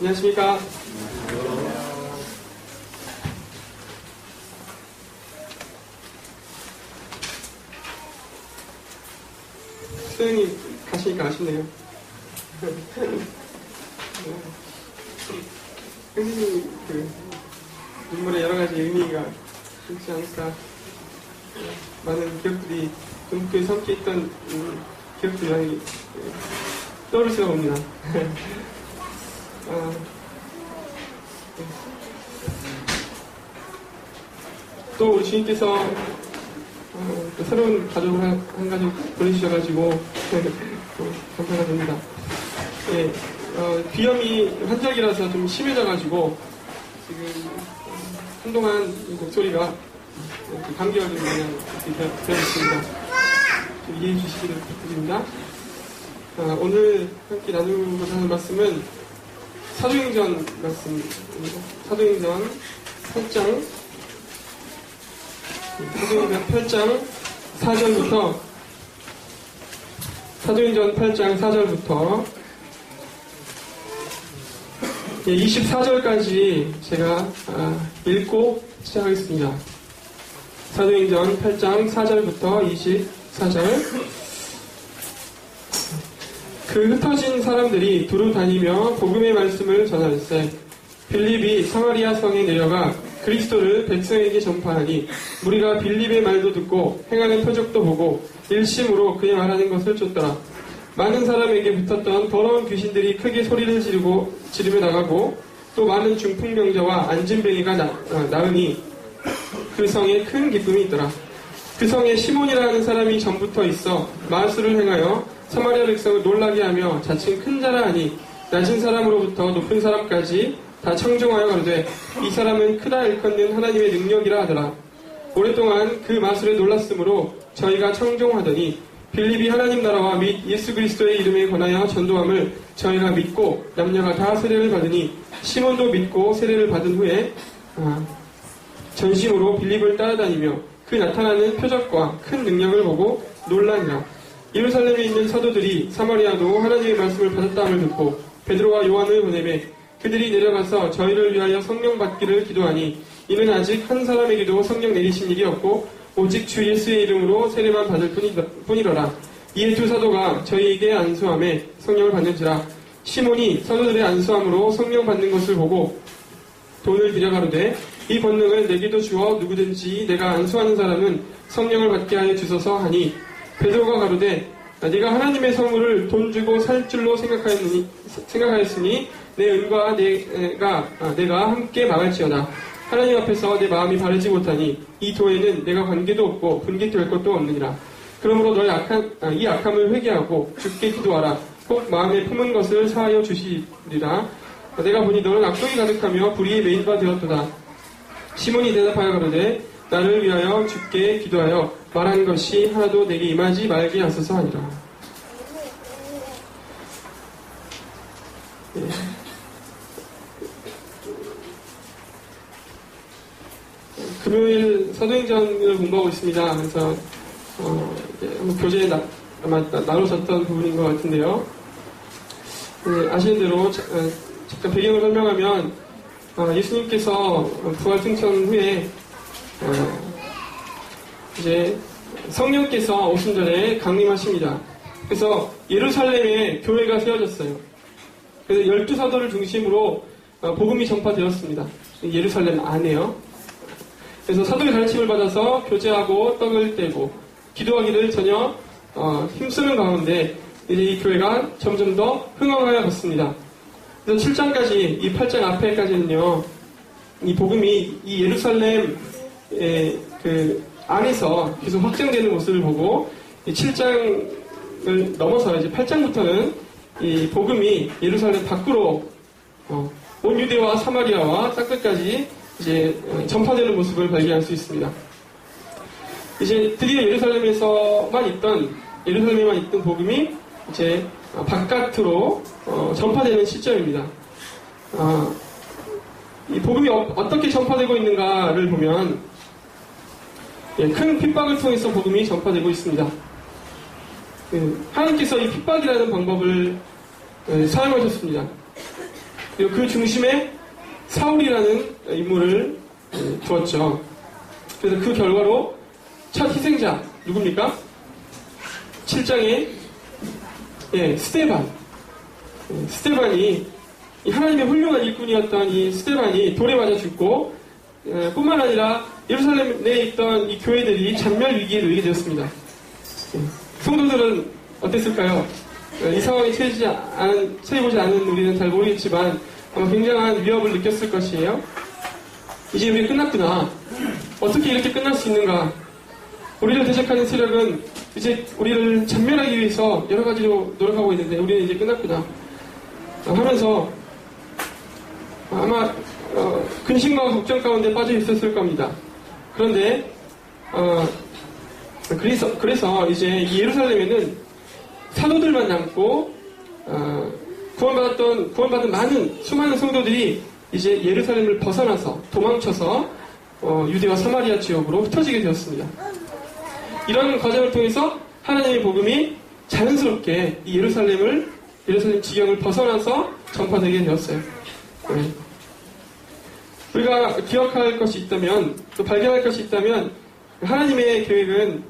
안녕하십니까. 수영이 가시니까 아쉽네요. 선생님 눈물에 여러 가지 의미가 있지 않을까. 많은 기억들이 좀 섬겨 있던 기억들이 많이 떠오르시다 봅니다. 또 우리 주님께서 또 새로운 가족을 한 가족 보내주셔가지고 감사가 됩니다. 예, 비염이 환절기라서 좀 심해져가지고 지금 한동안 목소리가 감기가 좀 그냥 되어 있습니다. 좀 이해해 주시기를 부탁드립니다. 오늘 함께 나누고자 하는 말씀은 사도행전 말씀입니다. 사도행전 8장 4절부터 사도행전 8장 4절부터 24절까지 제가 읽고 시작하겠습니다. 사도행전 8장 4절부터 24절. 그 흩어진 사람들이 두루 다니며 복음의 말씀을 전하였으되 빌립이 사마리아 성에 내려가 그리스도를 백성에게 전파하니 무리가 빌립의 말도 듣고 행하는 표적도 보고 일심으로 그의 말하는 것을 쫓더라. 많은 사람에게 붙었던 더러운 귀신들이 크게 소리를 지르며 나가고 또 많은 중풍병자와 안진뱅이가 나으니 그 성에 큰 기쁨이 있더라. 그 성에 시몬이라는 사람이 전부터 있어 마술을 행하여 사마리아 백성을 놀라게 하며 자칭 큰 자라 하니 낮은 사람으로부터 높은 사람까지 다 청종하여 가로되 이 사람은 크다 일컫는 하나님의 능력이라 하더라. 오랫동안 그 마술에 놀랐으므로 저희가 청종하더니 빌립이 하나님 나라와 및 예수 그리스도의 이름에 관하여 전도함을 저희가 믿고 남녀가 다 세례를 받으니 시몬도 믿고 세례를 받은 후에 전심으로 빌립을 따라다니며 그 나타나는 표적과 큰 능력을 보고 놀라니라. 예루살렘에 있는 사도들이 사마리아도 하나님의 말씀을 받았다함을 듣고 베드로와 요한을 보내매 그들이 내려가서 저희를 위하여 성령 받기를 기도하니 이는 아직 한 사람에게도 성령 내리신 일이 없고 오직 주 예수의 이름으로 세례만 받을 뿐이로라. 이에 두 사도가 저희에게 안수함에 성령을 받는지라. 시몬이 사도들의 안수함으로 성령 받는 것을 보고 돈을 들여 가로되 이 권능을 내게도 주어 누구든지 내가 안수하는 사람은 성령을 받게 하여 주소서 하니 베드로가 가로되 네가 하나님의 성물을 돈 주고 살 줄로 생각하였으니 내 은과 내가 함께 망할지어다. 하나님 앞에서 내 마음이 바르지 못하니 이 도에는 내가 관계도 없고 분깃될 것도 없느니라. 그러므로 너의 이 악함을 회개하고 주께 기도하라. 꼭 마음에 품은 것을 사하여 주시리라. 내가 보니 너는 악독이 가득하며 불의에 매인 바 되었도다. 시몬이 대답하여 가로되 나를 위하여 주께 기도하여 말한 것이 하나도 내게 임하지 말게 하소서 하니라. 네. 금요일 사도행전을 공부하고 있습니다. 그래서 한번 교재에 아마 나눠졌던 부분인 것 같은데요. 네, 아시는 대로 잠깐 배경을 설명하면 예수님께서 부활 승천 후에 이제 성령께서 오신 전에 강림하십니다. 그래서 예루살렘에 교회가 세워졌어요. 그래서 12사도를 중심으로 복음이 전파되었습니다. 예루살렘 안에요. 그래서 사도의 가르침을 받아서 교제하고 떡을 떼고 기도하기를 전혀 힘쓰는 가운데 이제 이 교회가 점점 더 흥황하여 갔습니다. 그래서 7장까지 이 8장 앞에까지는요, 이 복음이 이 예루살렘의 그 안에서 계속 확장되는 모습을 보고 이 7장을 넘어서 이제 8장부터는 이 복음이 예루살렘 밖으로 온 유대와 사마리아와 땅끝까지 이제 전파되는 모습을 발견할 수 있습니다. 이제 드디어 예루살렘에만 있던 복음이 이제 바깥으로 전파되는 시점입니다. 이 복음이 어떻게 전파되고 있는가를 보면 큰 핍박을 통해서 복음이 전파되고 있습니다. 하나님께서 이 핍박이라는 방법을 사용하셨습니다. 그리고 그 중심에 사울이라는 인물을 두었죠. 그래서 그 결과로 첫 희생자 누굽니까? 7장에 스데반. 스데반이 하나님의 훌륭한 일꾼이었던 이 스데반이 돌에 맞아 죽고 뿐만 아니라 예루살렘 내에 있던 이 교회들이 잔멸 위기에 놓이게 되었습니다. 성도들은 어땠을까요? 이 상황에 처해보지 않은 우리는 잘 모르겠지만 아마 굉장한 위협을 느꼈을 것이에요. 이제 우리 끝났구나. 어떻게 이렇게 끝날 수 있는가? 우리를 대적하는 세력은 이제 우리를 잔멸하기 위해서 여러 가지로 노력하고 있는데 우리는 이제 끝났구나 하면서 아마 근심과 걱정 가운데 빠져 있었을 겁니다. 그런데 그래서 이제 이 예루살렘에는 사도들만 남고 구원받은 수많은 성도들이 이제 예루살렘을 벗어나서 도망쳐서 유대와 사마리아 지역으로 흩어지게 되었습니다. 이런 과정을 통해서 하나님의 복음이 자연스럽게 이 예루살렘 지경을 벗어나서 전파되게 되었어요. 네. 우리가 기억할 것이 있다면, 또 발견할 것이 있다면, 하나님의 계획은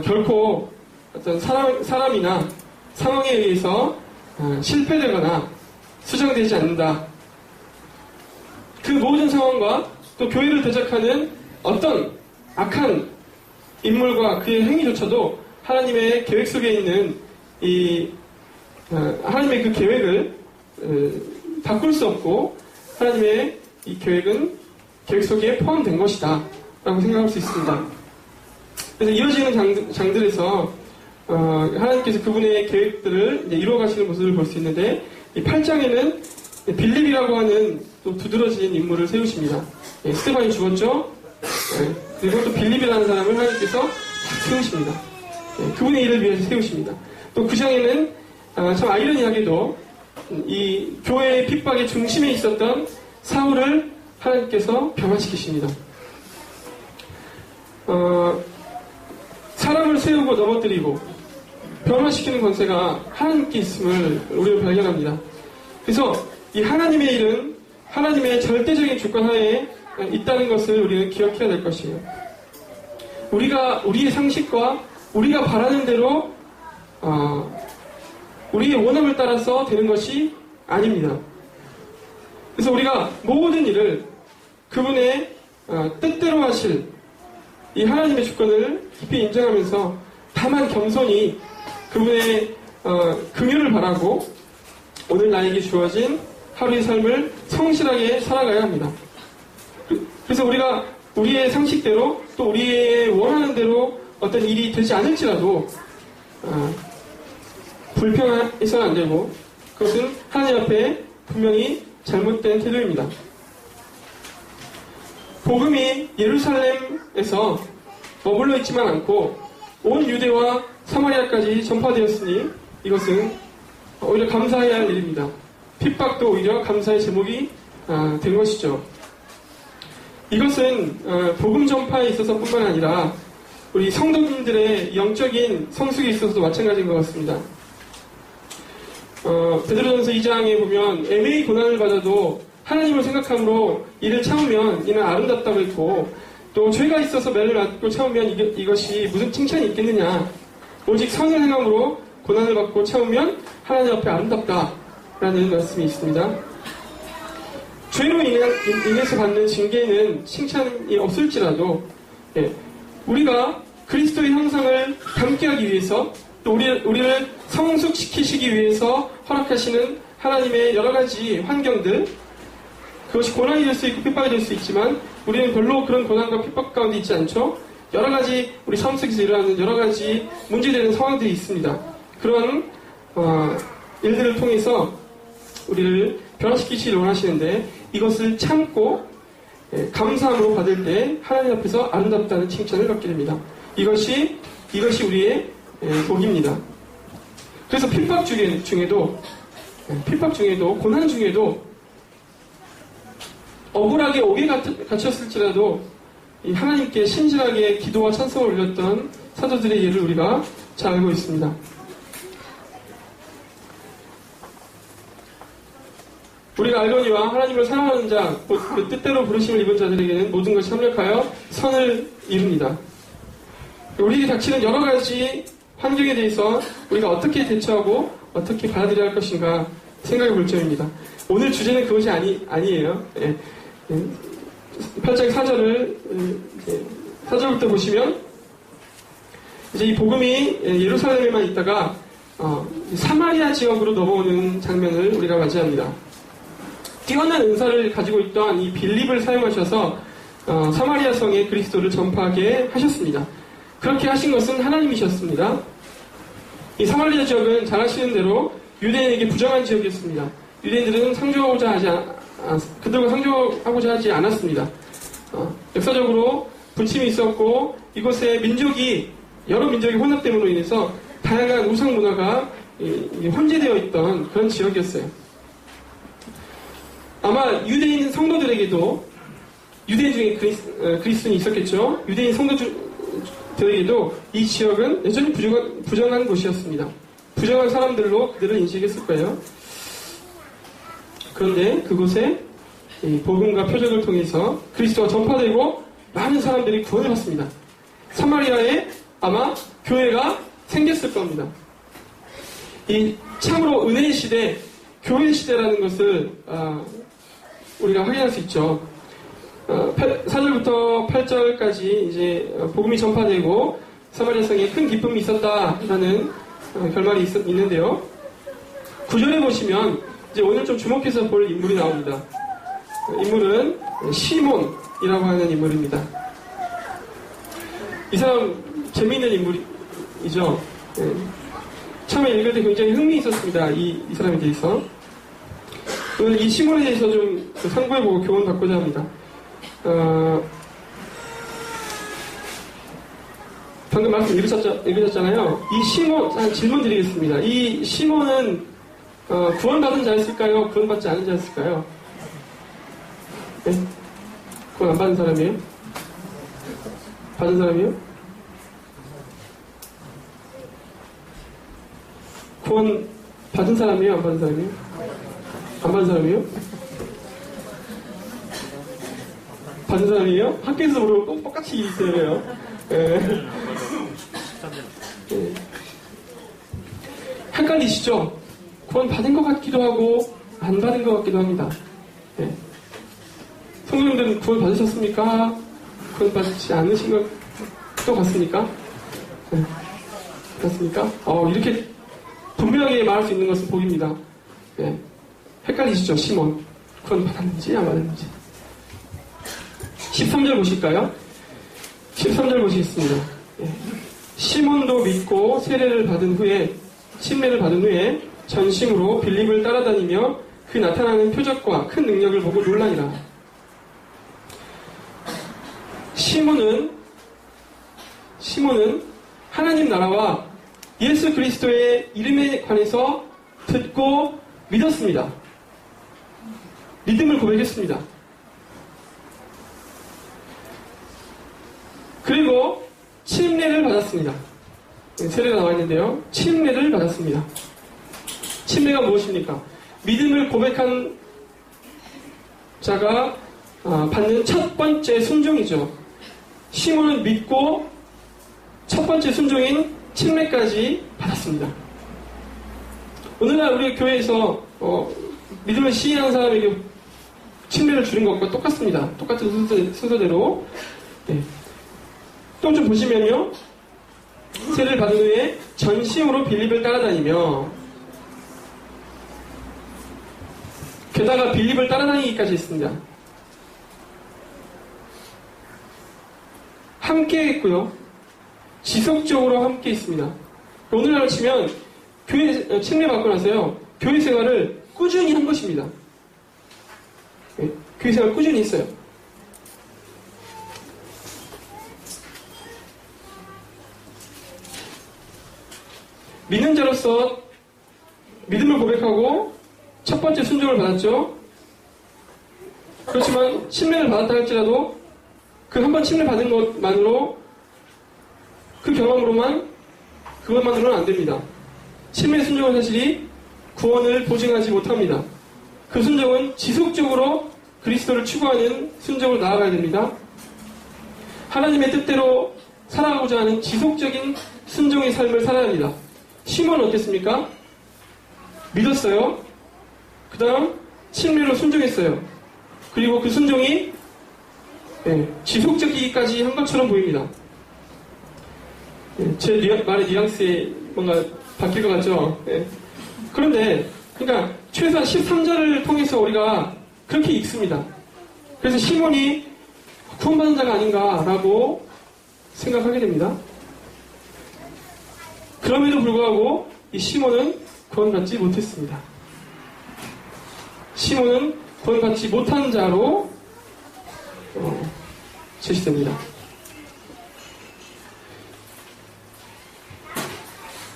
결코 어떤 사람이나 상황에 의해서 실패되거나 수정되지 않는다. 그 모든 상황과 또 교회를 대적하는 어떤 악한 인물과 그의 행위조차도 하나님의 계획 속에 있는 하나님의 그 계획을 바꿀 수 없고 하나님의 이 계획은 계획 속에 포함된 것이다 라고 생각할 수 있습니다. 그래서 이어지는 장들에서 하나님께서 그분의 계획들을 이제 이루어 가시는 모습을 볼 수 있는데 이 8장에는 빌립이라고 하는 또 두드러진 인물을 세우십니다. 스데반이 죽었죠. 그리고 또 빌립이라는 사람을 하나님께서 세우십니다. 그분의 일을 위해서 세우십니다. 또 9장에는 참 아이러니하게도 이 교회의 핍박의 중심에 있었던 사울을 하나님께서 변화시키십니다. 사람을 세우고 넘어뜨리고 변화시키는 권세가 하나님께 있음을 우리가 발견합니다. 그래서 이 하나님의 일은 하나님의 절대적인 주권 하에 있다는 것을 우리는 기억해야 될 것이에요. 우리의 상식과 우리가 바라는 대로 우리의 원함을 따라서 되는 것이 아닙니다. 그래서 우리가 모든 일을 그분의 뜻대로 하실 이 하나님의 주권을 깊이 인정하면서 다만 겸손히 그분의 긍휼을 바라고 오늘 나에게 주어진 하루의 삶을 성실하게 살아가야 합니다. 그래서 우리가 우리의 상식대로 또 우리의 원하는 대로 어떤 일이 되지 않을지라도 불평해서는 안 되고 그것은 하나님 앞에 분명히 잘못된 태도입니다. 복음이 예루살렘에서 머물러 있지만 않고 온 유대와 사마리아까지 전파되었으니 이것은 오히려 감사해야 할 일입니다. 핍박도 오히려 감사의 제목이 된 것이죠. 이것은 복음 전파에 있어서 뿐만 아니라 우리 성도님들의 영적인 성숙에 있어서도 마찬가지인 것 같습니다. 베드로전서 2장에 보면 애매히 고난을 받아도 하나님을 생각함으로 이를 참으면 이는 아름답다고 했고 또 죄가 있어서 매를 맞고 참으면 이것이 무슨 칭찬이 있겠느냐 오직 선을 행함으로 고난을 받고 참으면 하나님 앞에 아름답다라는 말씀이 있습니다. 죄로 인해서 받는 징계는 칭찬이 없을지라도 우리가 그리스도의 형상을 담게 하기 위해서 또 우리를 성숙시키시기 위해서 허락하시는 하나님의 여러 가지 환경들 그것이 고난이 될 수 있고 핍박이 될 수 있지만 우리는 별로 그런 고난과 핍박 가운데 있지 않죠. 여러 가지 우리 삶 속에서 일어나는 여러 가지 문제되는 상황들이 있습니다. 그런 일들을 통해서 우리를 변화시키시기를 원하시는데 이것을 참고 감사함으로 받을 때 하나님 앞에서 아름답다는 칭찬을 받게 됩니다. 이것이 우리의 복입니다. 그래서 핍박 중에도 고난 중에도 억울하게 옥에 갇혔을지라도 이 하나님께 신실하게 기도와 찬송을 올렸던 사도들의 예를 우리가 잘 알고 있습니다. 우리가 알거니와 하나님을 사랑하는 자, 그 뜻대로 부르심을 입은 자들에게는 모든 것이 협력하여 선을 이룹니다. 우리에게 닥치는 여러 가지 환경에 대해서 우리가 어떻게 대처하고 어떻게 받아들여야 할 것인가 생각해 볼 점입니다. 오늘 주제는 그것이 아니에요. 8장 4절을 4절부터 보시면 이제 이 복음이 예루살렘에만 있다가 사마리아 지역으로 넘어오는 장면을 우리가 맞이합니다. 뛰어난 은사를 가지고 있던 이 빌립을 사용하셔서 사마리아 성에 그리스도를 전파하게 하셨습니다. 그렇게 하신 것은 하나님이셨습니다. 이 사마리아 지역은 잘 아시는 대로 유대인에게 부정한 지역이었습니다. 유대인들은 그들과 상종하고자 하지 않았습니다. 역사적으로 분침이 있었고 이곳에 여러 민족이 혼합됨으로 인해서 다양한 우상 문화가 혼재되어 있던 그런 지역이었어요. 아마 유대인 성도들에게도 유대인 중에 그리스도인이 있었겠죠. 유대인 성도들에게도 이 지역은 여전히 부정한 곳이었습니다. 부정한 사람들로 그들을 인식했을 거예요. 그런데 그곳에 복음과 표적을 통해서 그리스도가 전파되고 많은 사람들이 구원을 받습니다. 사마리아에 아마 교회가 생겼을 겁니다. 이 참으로 은혜의 시대, 교회 시대라는 것을 우리가 확인할 수 있죠. 4절부터 8절까지 이제 복음이 전파되고 사마리아 성에 큰 기쁨이 있었다라는 결말이 있는데요. 9절에 보시면 이제 오늘 좀 주목해서 볼 인물이 나옵니다. 인물은 시몬이라고 하는 인물입니다. 이 사람 재미있는 인물이죠. 처음에 읽을 때 굉장히 흥미 있었습니다. 이 사람에 대해서. 오늘 이 시몬에 대해서 좀 상고해보고 교훈받고자 합니다. 방금 말씀 읽으셨잖아요. 이 시몬, 질문 드리겠습니다. 이 시몬은 구원받은 자였을까요? 구원받지 않은 자였을까요? 네? 구원 안 받은 사람이에요? 받은 사람이에요? 구원 받은 사람이에요? 안 받은 사람이에요? 안 받은 사람이에요? 받은 사람이에요? 학교에서 모르고 꼭 똑같이 있어요. 네. 헷갈리시죠? 구원 받은 것 같기도 하고 안 받은 것 같기도 합니다. 네. 성도님들은 구원 받으셨습니까? 구원 받지 않으신 것도 같습니까? 네. 그렇습니까? 이렇게 분명하게 말할 수 있는 것은 복입니다. 네. 헷갈리시죠? 시몬 구원 받았는지 안 받았는지. 13절 보실까요? 13절 보시겠습니다. 네. 시몬도 믿고 침례를 받은 후에 전심으로 빌립을 따라다니며 그 나타나는 표적과 큰 능력을 보고 놀라니라. 시몬은 하나님 나라와 예수 그리스도의 이름에 관해서 듣고 믿었습니다. 믿음을 고백했습니다. 그리고 침례를 받았습니다. 세례가 나와 있는데요. 침례를 받았습니다. 침례가 무엇입니까? 믿음을 고백한 자가 받는 첫 번째 순종이죠. 시몬은 믿고 첫 번째 순종인 침례까지 받았습니다. 오늘날 우리 교회에서 믿음을 시인하는 사람에게 침례를 주는 것과 똑같습니다. 똑같은 순서대로. 네. 또 좀 보시면요. 세례를 받은 후에 전심으로 빌립을 따라다니며, 게다가 빌립을 따라다니기까지 했습니다. 함께 했고요. 지속적으로 함께 있습니다. 오늘날 치면 교회 침례 받고 나서요. 교회 생활을 꾸준히 한 것입니다. 네, 교회 생활 꾸준히 했어요. 믿는 자로서 믿음을 고백하고 첫 번째 순종을 받았죠. 그렇지만 침례를 받았다 할지라도 그 한 번 침례 받은 것만으로 그 그것만으로는 안 됩니다. 침례 순종의 사실이 구원을 보증하지 못합니다. 그 순종은 지속적으로 그리스도를 추구하는 순종으로 나아가야 됩니다. 하나님의 뜻대로 살아가고자 하는 지속적인 순종의 삶을 살아야 합니다. 시몬은 어땠습니까? 믿었어요. 그 다음 친밀로 순종했어요. 그리고 그 순종이 지속적이기까지 한 것처럼 보입니다. 제 말의 뉘앙스에 뭔가 바뀔 것 같죠? 그런데 그러니까 최소한 13절을 통해서 우리가 그렇게 읽습니다. 그래서 시몬이 구원받은 자가 아닌가라고 생각하게 됩니다. 그럼에도 불구하고 이 시몬은 구원받지 못했습니다. 시몬은 구원받지 못한 자로 제시됩니다.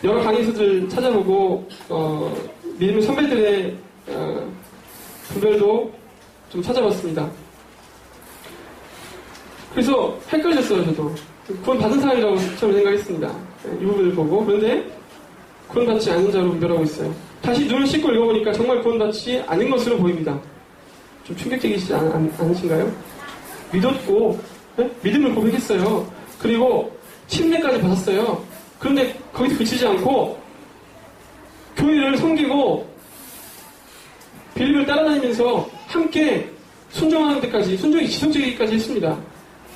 여러 강의서들 찾아보고 믿음의 선배들의 분별도 좀 찾아봤습니다. 그래서 헷갈렸어요. 저도 구원 받은 사람이라고 처음 생각했습니다. 이 부분을 보고. 그런데 구원받지 않은 자로 분별하고 있어요. 다시 눈을 씻고 읽어보니까 정말 구원받지 않은 것으로 보입니다. 좀 충격적이시지 않으신가요? 믿었고 믿음을 고백했어요. 그리고 침례까지 받았어요. 그런데 거기서 그치지 않고 교회를 섬기고 빌립을 따라다니면서 함께 순종하는 데까지, 순종이 지속적이기까지 했습니다.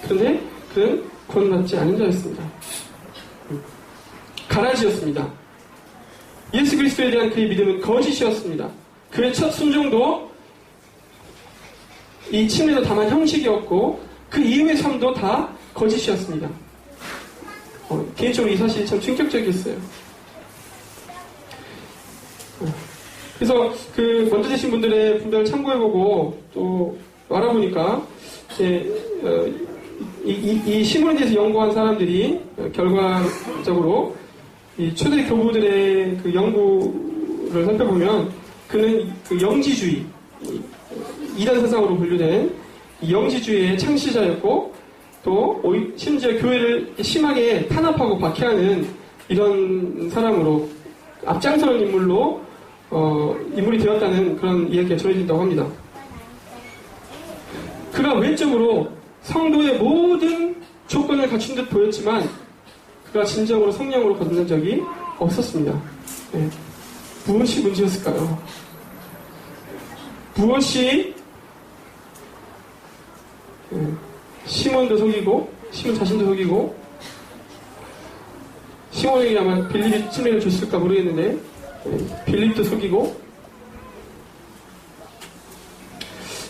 그런데 그는 구원받지 않은 자였습니다. 가라지였습니다. 예수 그리스도에 대한 그의 믿음은 거짓이었습니다. 그의 첫 순종도 이 침례도 다만 형식이었고 그 이후의 삶도 다 거짓이었습니다. 개인적으로 이 사실이 참 충격적이었어요. 그래서 그 먼저 되신 분들의 분별을 참고해보고 또 알아보니까 이 시몬에 대해서 연구한 사람들이 결과적으로 이 초대리 교부들의 그 연구를 살펴보면 그는 그 영지주의, 이단 사상으로 분류된 이 영지주의의 창시자였고 또 심지어 교회를 심하게 탄압하고 박해하는 이런 사람으로 앞장서는 인물이 되었다는 그런 이야기가 전해진다고 합니다. 그가 외적으로 성도의 모든 조건을 갖춘 듯 보였지만 그가 진정으로 성령으로 거듭난 적이 없었습니다. 무엇이 문제였을까요? 무엇이 시몬도 속이고 시몬 자신도 속이고 시몬에게 아마 빌립이 침례를 줬을까 모르겠는데 빌립도 속이고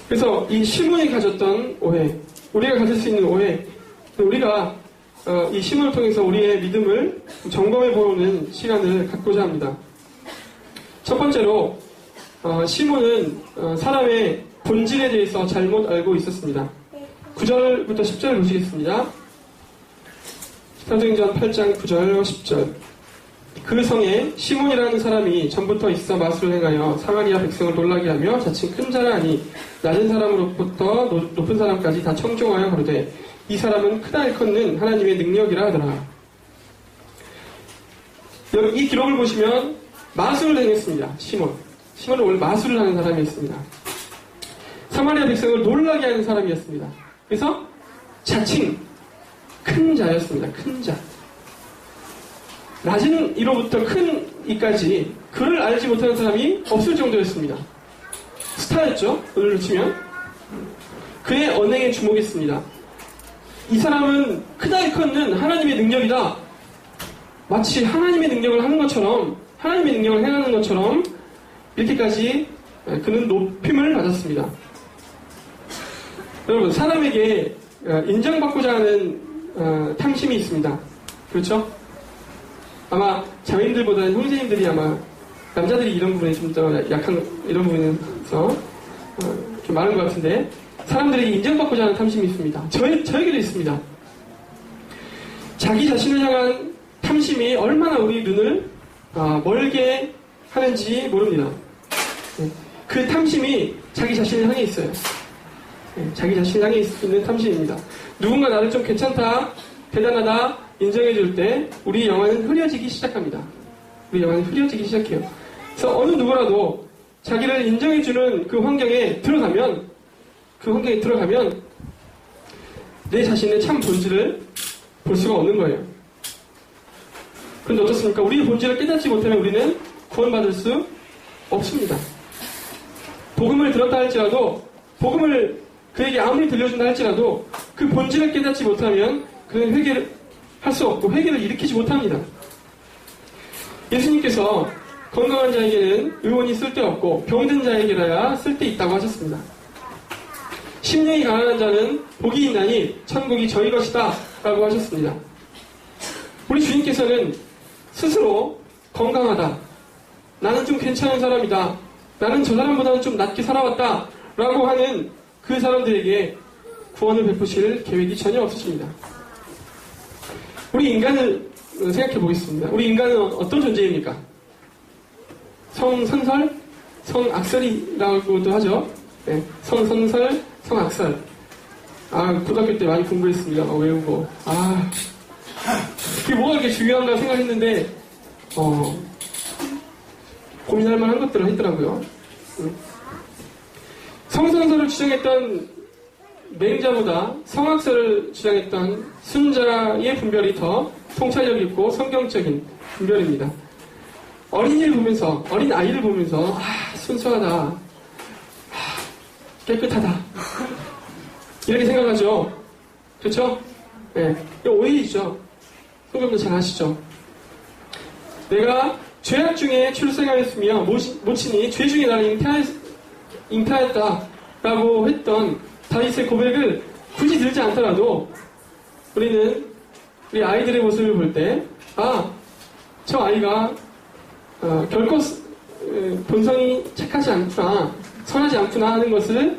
그래서 이 시몬이 가졌던 오해, 우리가 가질 수 있는 오해, 우리가 이 시몬을 통해서 우리의 믿음을 점검해보는 시간을 갖고자 합니다. 첫 번째로 시몬은 사람의 본질에 대해서 잘못 알고 있었습니다. 9절부터 10절 보시겠습니다. 사도행전 8장 9절 10절. 그 성에 시몬이라는 사람이 전부터 있어 마술을 행하여 사마리아 백성을 놀라게 하며 자칭 큰 자라 하니 낮은 사람으로부터 높은 사람까지 다 청종하여 가로되 이 사람은 크다 일컫는 하나님의 능력이라 하더라. 이 기록을 보시면 마술을 행했습니다. 시몬은 원래 마술을 하는 사람이었습니다. 사마리아 백성을 놀라게 하는 사람이었습니다. 그래서 자칭 큰 자였습니다. 큰 자. 낮은 이로부터 큰 이까지 그를 알지 못하는 사람이 없을 정도였습니다. 스타였죠. 오늘로 치면. 그의 언행에 주목했습니다. 이 사람은 크다 일컫는 하나님의 능력이다. 마치 하나님의 능력을 하는 것처럼, 하나님의 능력을 행하는 것처럼 이렇게까지 그는 높임을 받았습니다. 여러분, 사람에게 인정받고자 하는 탐심이 있습니다. 그렇죠? 아마 자매님들보다는 형제님들이 아마 남자들이 이런 부분에 좀 더 약한 이런 부분에서 좀 많은 것 같은데 사람들이 인정받고자 하는 탐심이 있습니다. 저에게도 있습니다. 자기 자신을 향한 탐심이 얼마나 우리 눈을 멀게 하는지 모릅니다. 그 탐심이 자기 자신을 향해 있어요. 자기 자신을 향해 있는 탐심입니다. 누군가 나를 좀 괜찮다, 대단하다 인정해줄 때 우리 영혼은 흐려지기 시작합니다. 우리 영혼은 흐려지기 시작해요. 그래서 어느 누구라도 자기를 인정해주는 그 환경에 들어가면 내 자신의 참 본질을 볼 수가 없는 거예요. 그런데 어떻습니까? 우리의 본질을 깨닫지 못하면 우리는 구원받을 수 없습니다. 복음을 들었다 할지라도, 복음을 그에게 아무리 들려준다 할지라도 그 본질을 깨닫지 못하면 그는 회개를 할 수 없고 회개를 일으키지 못합니다. 예수님께서 건강한 자에게는 의원이 쓸데없고 병든 자에게라야 쓸데있다고 하셨습니다. 심령이 가난한 자는 복이 있나니 천국이 저희 것이다 라고 하셨습니다. 우리 주님께서는 스스로 건강하다, 나는 좀 괜찮은 사람이다, 나는 저 사람보다는 좀 낫게 살아왔다 라고 하는 그 사람들에게 구원을 베푸실 계획이 전혀 없으십니다. 우리 인간을 생각해 보겠습니다. 우리 인간은 어떤 존재입니까? 성선설? 성악설이라고도 하죠. 네, 성선설, 성악설. 고등학교 때 많이 공부했습니다. 외우고. 그게 뭐가 그렇게 중요한가 생각했는데, 고민할 만한 것들을 했더라고요. 성선설을 주장했던 맹자보다 성악설을 주장했던 순자의 분별이 더 통찰력 있고 성경적인 분별입니다. 어린 아이를 보면서, 순수하다, 깨끗하다, 이렇게 생각하죠. 그렇죠? 네. 이거 오해이죠. 성경도 잘 아시죠? 내가 죄악 중에 출생하였으며 모친이 죄 중에 나를 잉태하였다라고 했던 다윗의 고백을 굳이 들지 않더라도 우리는 우리 아이들의 모습을 볼 때 저 아이가 결코 본성이 착하지 않구나, 선하지 않구나 하는 것을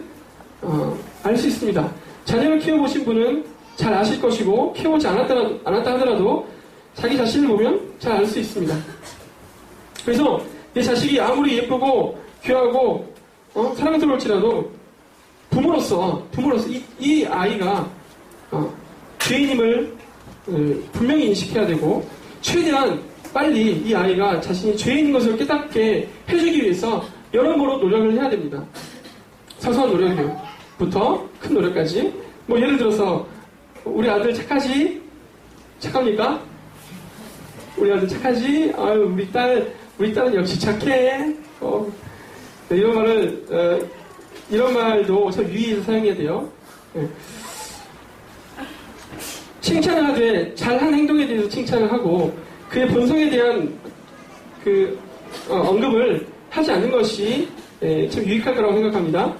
알 수 있습니다. 자녀를 키워보신 분은 잘 아실 것이고 키워보지 않았다 하더라도 자기 자신을 보면 잘 알 수 있습니다. 그래서 내 자식이 아무리 예쁘고 귀하고 사랑스러울지라도 부모로서 이 아이가 죄인임을 분명히 인식해야 되고 최대한 빨리 이 아이가 자신이 죄인인 것을 깨닫게 해주기 위해서 여러모로 노력을 해야 됩니다. 사소한 노력부터 큰 노력까지. 예를 들어서 우리 아들 착합니까? 우리 아들 착하지? 우리 딸은 역시 착해. 네, 이런 말도 참 유의해서 사용해야 돼요. 네. 칭찬을 하되 잘한 행동에 대해서 칭찬을 하고 그의 본성에 대한 언급을 하지 않는 것이 참 유익할 거라고 생각합니다.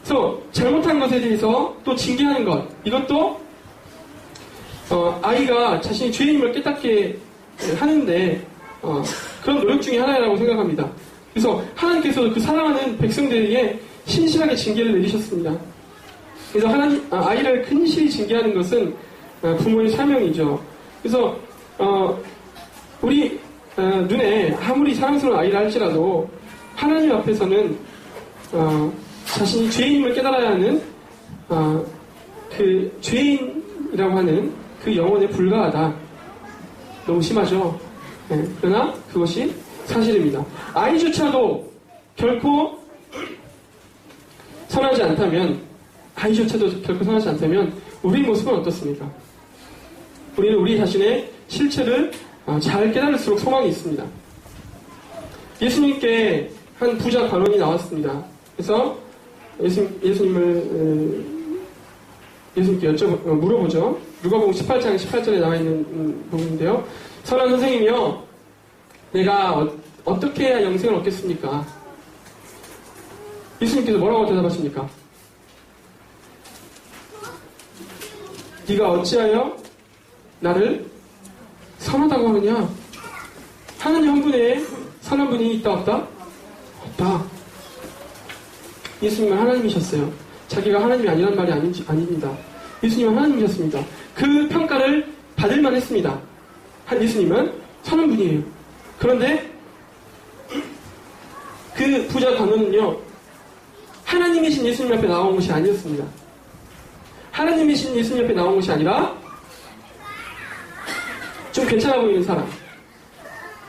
그래서 잘못한 것에 대해서 또 징계하는 것, 이것도 아이가 자신이 죄인임을 깨닫게 하는데 그런 노력 중에 하나라고 생각합니다. 그래서 하나님께서 그 사랑하는 백성들에게 신실하게 징계를 내리셨습니다. 그래서 아이를 근실히 징계하는 것은 부모의 사명이죠. 그래서 우리 눈에 아무리 사랑스러운 아이라 할지라도 하나님 앞에서는 자신이 죄인임을 깨달아야 하는 그 죄인이라고 하는 그 영혼에 불과하다. 너무 심하죠. 네, 그러나 그것이 사실입니다. 아이조차도 결코 선하지 않다면 우리 모습은 어떻습니까? 우리는 우리 자신의 실체를 잘 깨달을수록 소망이 있습니다. 예수님께 한 부자 관원이 나왔습니다. 그래서 예수님께 물어보죠. 누가복음 18장 18절에 나와 있는 부분인데요. 선한 선생님이여, 내가 어떻게 해야 영생을 얻겠습니까? 예수님께서 뭐라고 대답하십니까? 네가 어찌하여 나를 선하다고 하느냐? 하나님 한 분에 선한 분이 있다 없다? 없다. 예수님은 하나님이셨어요. 자기가 하나님이 아니란 말이 아닙니다. 예수님은 하나님이셨습니다. 그 평가를 받을만 했습니다. 예수님은 선한 분이에요. 그런데 그 부자 관원은요, 하나님이신 예수님 앞에 나온 것이 아니었습니다. 하나님이신 예수님 앞에 나온 것이 아니라 좀 괜찮아 보이는 사람,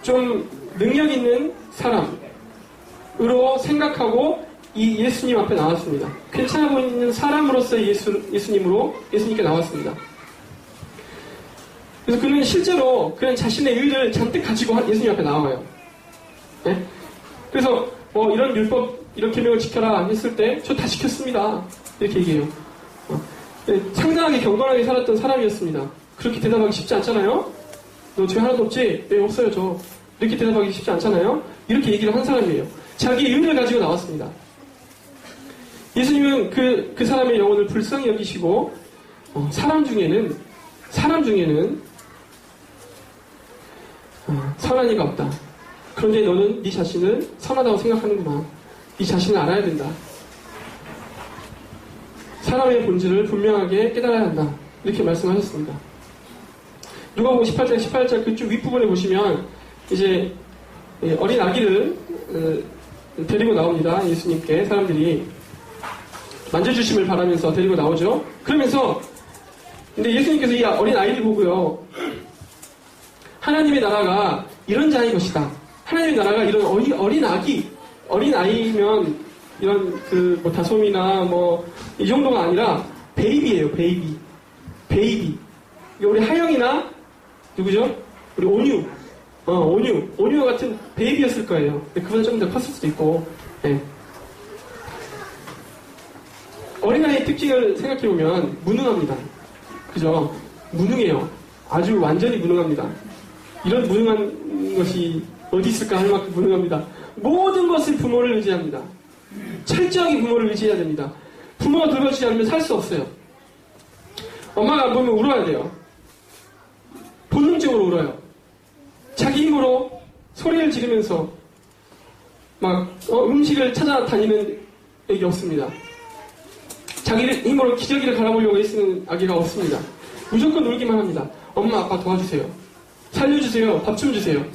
좀 능력 있는 사람, 생각하고 이 예수님 앞에 나왔습니다. 괜찮아 보이는 사람으로서의 예수님께 나왔습니다. 그래서 그는 실제로 그런 자신의 의를 잔뜩 가지고 예수님 앞에 나와요. 네? 그래서 이런 율법, 이런 계명을 지켜라 했을 때 저 다 지켰습니다. 이렇게 얘기해요. 네, 상당하게 경건하게 살았던 사람이었습니다. 그렇게 대답하기 쉽지 않잖아요? 너 죄 하나도 없지? 네, 없어요, 저. 이렇게 대답하기 쉽지 않잖아요? 이렇게 얘기를 한 사람이에요. 자기 의를 가지고 나왔습니다. 예수님은 그 사람의 영혼을 불쌍히 여기시고, 사람 중에는 선한 이가 없다. 그런데 너는 네 자신을 선하다고 생각하는구나. 네 자신을 알아야 된다. 사람의 본질을 분명하게 깨달아야 한다. 이렇게 말씀하셨습니다. 누가복음 18장 그쪽 윗부분에 보시면 이제 어린 아기를 데리고 나옵니다. 예수님께 사람들이 만져주심을 바라면서 데리고 나오죠. 그러면서 근데 예수님께서 이 어린 아이를 보고요. 하나님의 나라가 이런 자의 것이다. 하나님의 나라가 이런 어린 아이면 이런 다솜이나 이 정도가 아니라 베이비예요. 베이비. 우리 하영이나 누구죠? 우리 온유 같은 베이비였을 거예요. 그보다 좀 더 컸을 수도 있고. 네. 어린아이의 특징을 생각해보면 무능합니다. 그죠? 무능해요. 아주 완전히 무능합니다. 이런 무능한 것이 어디 있을까 할 만큼 무능합니다. 모든 것을 부모를 의지합니다. 철저하게 부모를 의지해야 됩니다. 부모가 돌봐주지 않으면 살 수 없어요. 엄마가 안 보면 울어야 돼요. 본능적으로 울어요. 자기 힘으로 소리를 지르면서 음식을 찾아다니는 애기 없습니다. 자기 힘으로 기저귀를 갈아보려고 애쓰는 아기가 없습니다. 무조건 놀기만 합니다. 엄마, 아빠 도와주세요. 살려주세요. 밥 좀 주세요.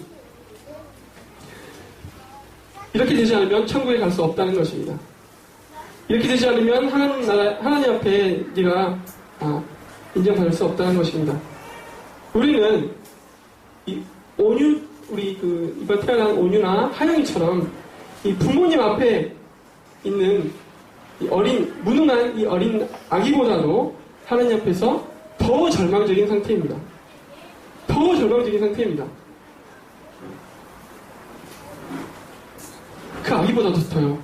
이렇게 되지 않으면 천국에 갈 수 없다는 것입니다. 이렇게 되지 않으면 하나님 앞에 네가 인정받을 수 없다는 것입니다. 우리는 이번 태어난 온유나 하영이처럼 이 부모님 앞에 있는 무능한 이 어린 아기보다도 하나님 앞에서 더 절망적인 상태입니다. 더 절망적인 상태입니다. 그 아기보다도 더요.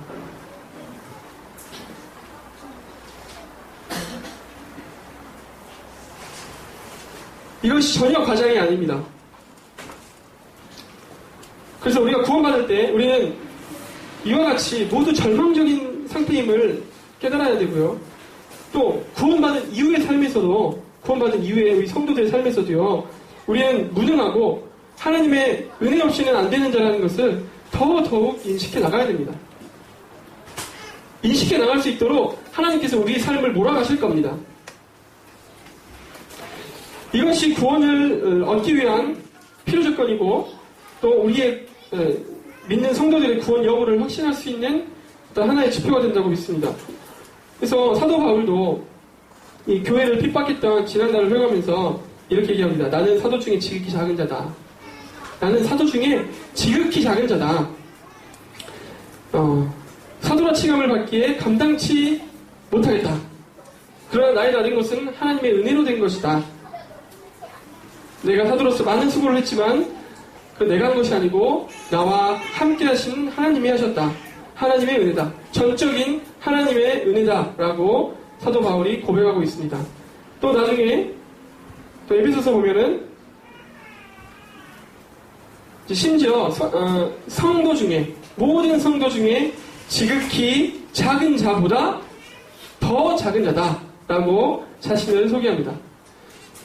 이것이 전혀 과장이 아닙니다. 그래서 우리가 구원받을 때 우리는 이와 같이 모두 절망적인 상태임을 깨달아야 되고요. 또 구원받은 이후의 삶에서도 구원받은 이후의 우리 성도들의 삶에서도요. 우리는 무능하고 하나님의 은혜 없이는 안 되는 자라는 것을 더더욱 인식해 나가야 됩니다. 인식해 나갈 수 있도록 하나님께서 우리의 삶을 몰아가실 겁니다. 이것이 구원을 얻기 위한 필요 조건이고 또 우리의 믿는 성도들의 구원 여부를 확신할 수 있는 어떤 하나의 지표가 된다고 믿습니다. 그래서 사도 바울도 이 교회를 핍박했던 지난달을 회고하면서 이렇게 얘기합니다. 나는 사도 중에 지극히 작은 자다. 나는 사도 중에 지극히 작은 자다. 사도라 칭함을 받기에 감당치 못하겠다. 그러나 나의 나된 것은 하나님의 은혜로 된 것이다. 내가 사도로서 많은 수고를 했지만 그 내가 한 것이 아니고 나와 함께 하신 하나님이 하셨다. 하나님의 은혜다. 전적인 하나님의 은혜다라고 사도 바울이 고백하고 있습니다. 또 나중에 또 에베소서 보면은 심지어 성도 중에 모든 성도 중에 지극히 작은 자보다 더 작은 자다라고 자신을 소개합니다.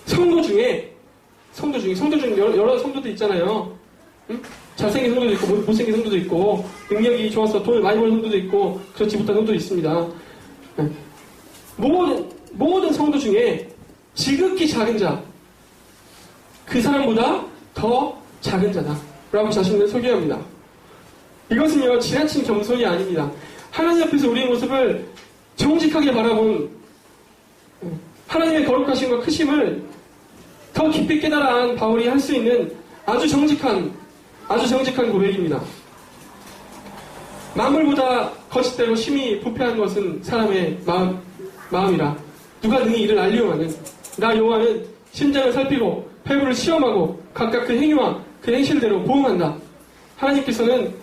성도 중에 여러 성도도 있잖아요. 응? 잘생긴 성도도 있고 못생긴 성도도 있고 능력이 좋아서 돈을 많이 버는 성도도 있고 그렇지 못한 성도도 있습니다. 네. 모든 성도 중에 지극히 작은 자, 그 사람보다 더 작은 자다라고 자신을 소개합니다. 이것은요 지나친 겸손이 아닙니다. 하나님 앞에서 우리의 모습을 정직하게 바라본 하나님의 거룩하심과 크심을 더 깊이 깨달아 바울이 할 수 있는 아주 정직한 고백입니다. 만물보다 거짓되고 심히 부패한 것은 사람의 마음이라. 누가 능히 이를 알리오마는 나 여호와는 심장을 살피고 폐부를 시험하고 각각 그 행위와 그 행실대로 보응한다. 하나님께서는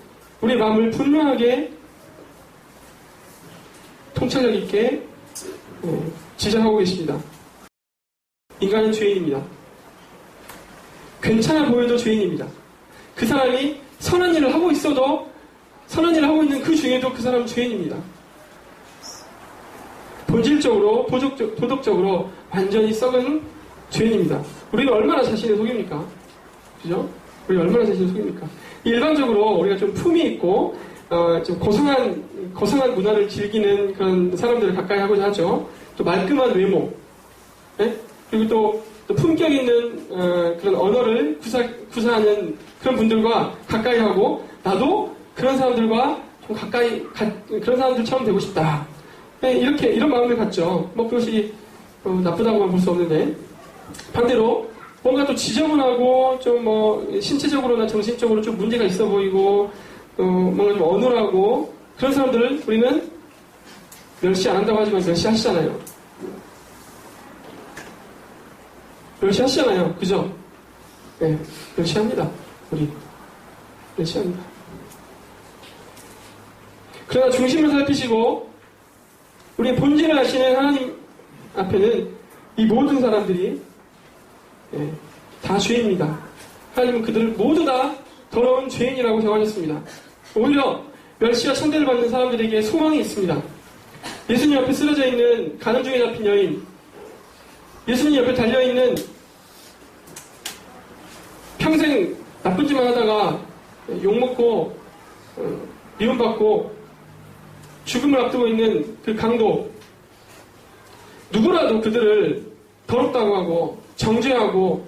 우리의 마음을 분명하게 통찰력 있게 지적하고 계십니다. 인간은 죄인입니다. 괜찮아 보여도 죄인입니다. 그 사람이 선한 일을 하고 있어도 선한 일을 하고 있는 그 중에도 그 사람은 죄인입니다. 본질적으로 도덕적으로 완전히 썩은 죄인입니다. 우리는 얼마나 자신을 속입니까? 그죠? 우리 얼마나 자신을 속입니까? 일반적으로 우리가 좀 품이 있고 좀 고상한 문화를 즐기는 그런 사람들을 가까이 하고자 하죠. 또 말끔한 외모, 네? 그리고 또 품격 있는 그런 언어를 구사하는 그런 분들과 가까이 하고 나도 그런 사람들과 좀 그런 사람들처럼 되고 싶다. 네, 이런 마음을 갖죠. 뭐 그것이 나쁘다고만 볼 수 없는데 반대로 뭔가 또 지저분하고 좀 신체적으로나 정신적으로 좀 문제가 있어 보이고 뭔가 좀 어눌하고 그런 사람들을 우리는 멸시 안 한다고 하지만 멸시하시잖아요. 멸시하시잖아요. 그죠? 네, 멸시합니다. 우리 멸시합니다. 그러나 중심을 살피시고 우리의 본질을 아시는 하나님 앞에는 이 모든 사람들이 다 죄인입니다. 하나님은 그들을 모두 다 더러운 죄인이라고 정하셨습니다. 오히려 멸시와 천대를 받는 사람들에게 소망이 있습니다. 예수님 옆에 쓰러져 있는 가늠 중에 잡힌 여인, 예수님 옆에 달려있는 평생 나쁜 짓만 하다가 욕먹고 미움받고 죽음을 앞두고 있는 그 강도, 누구라도 그들을 더럽다고 하고 정죄하고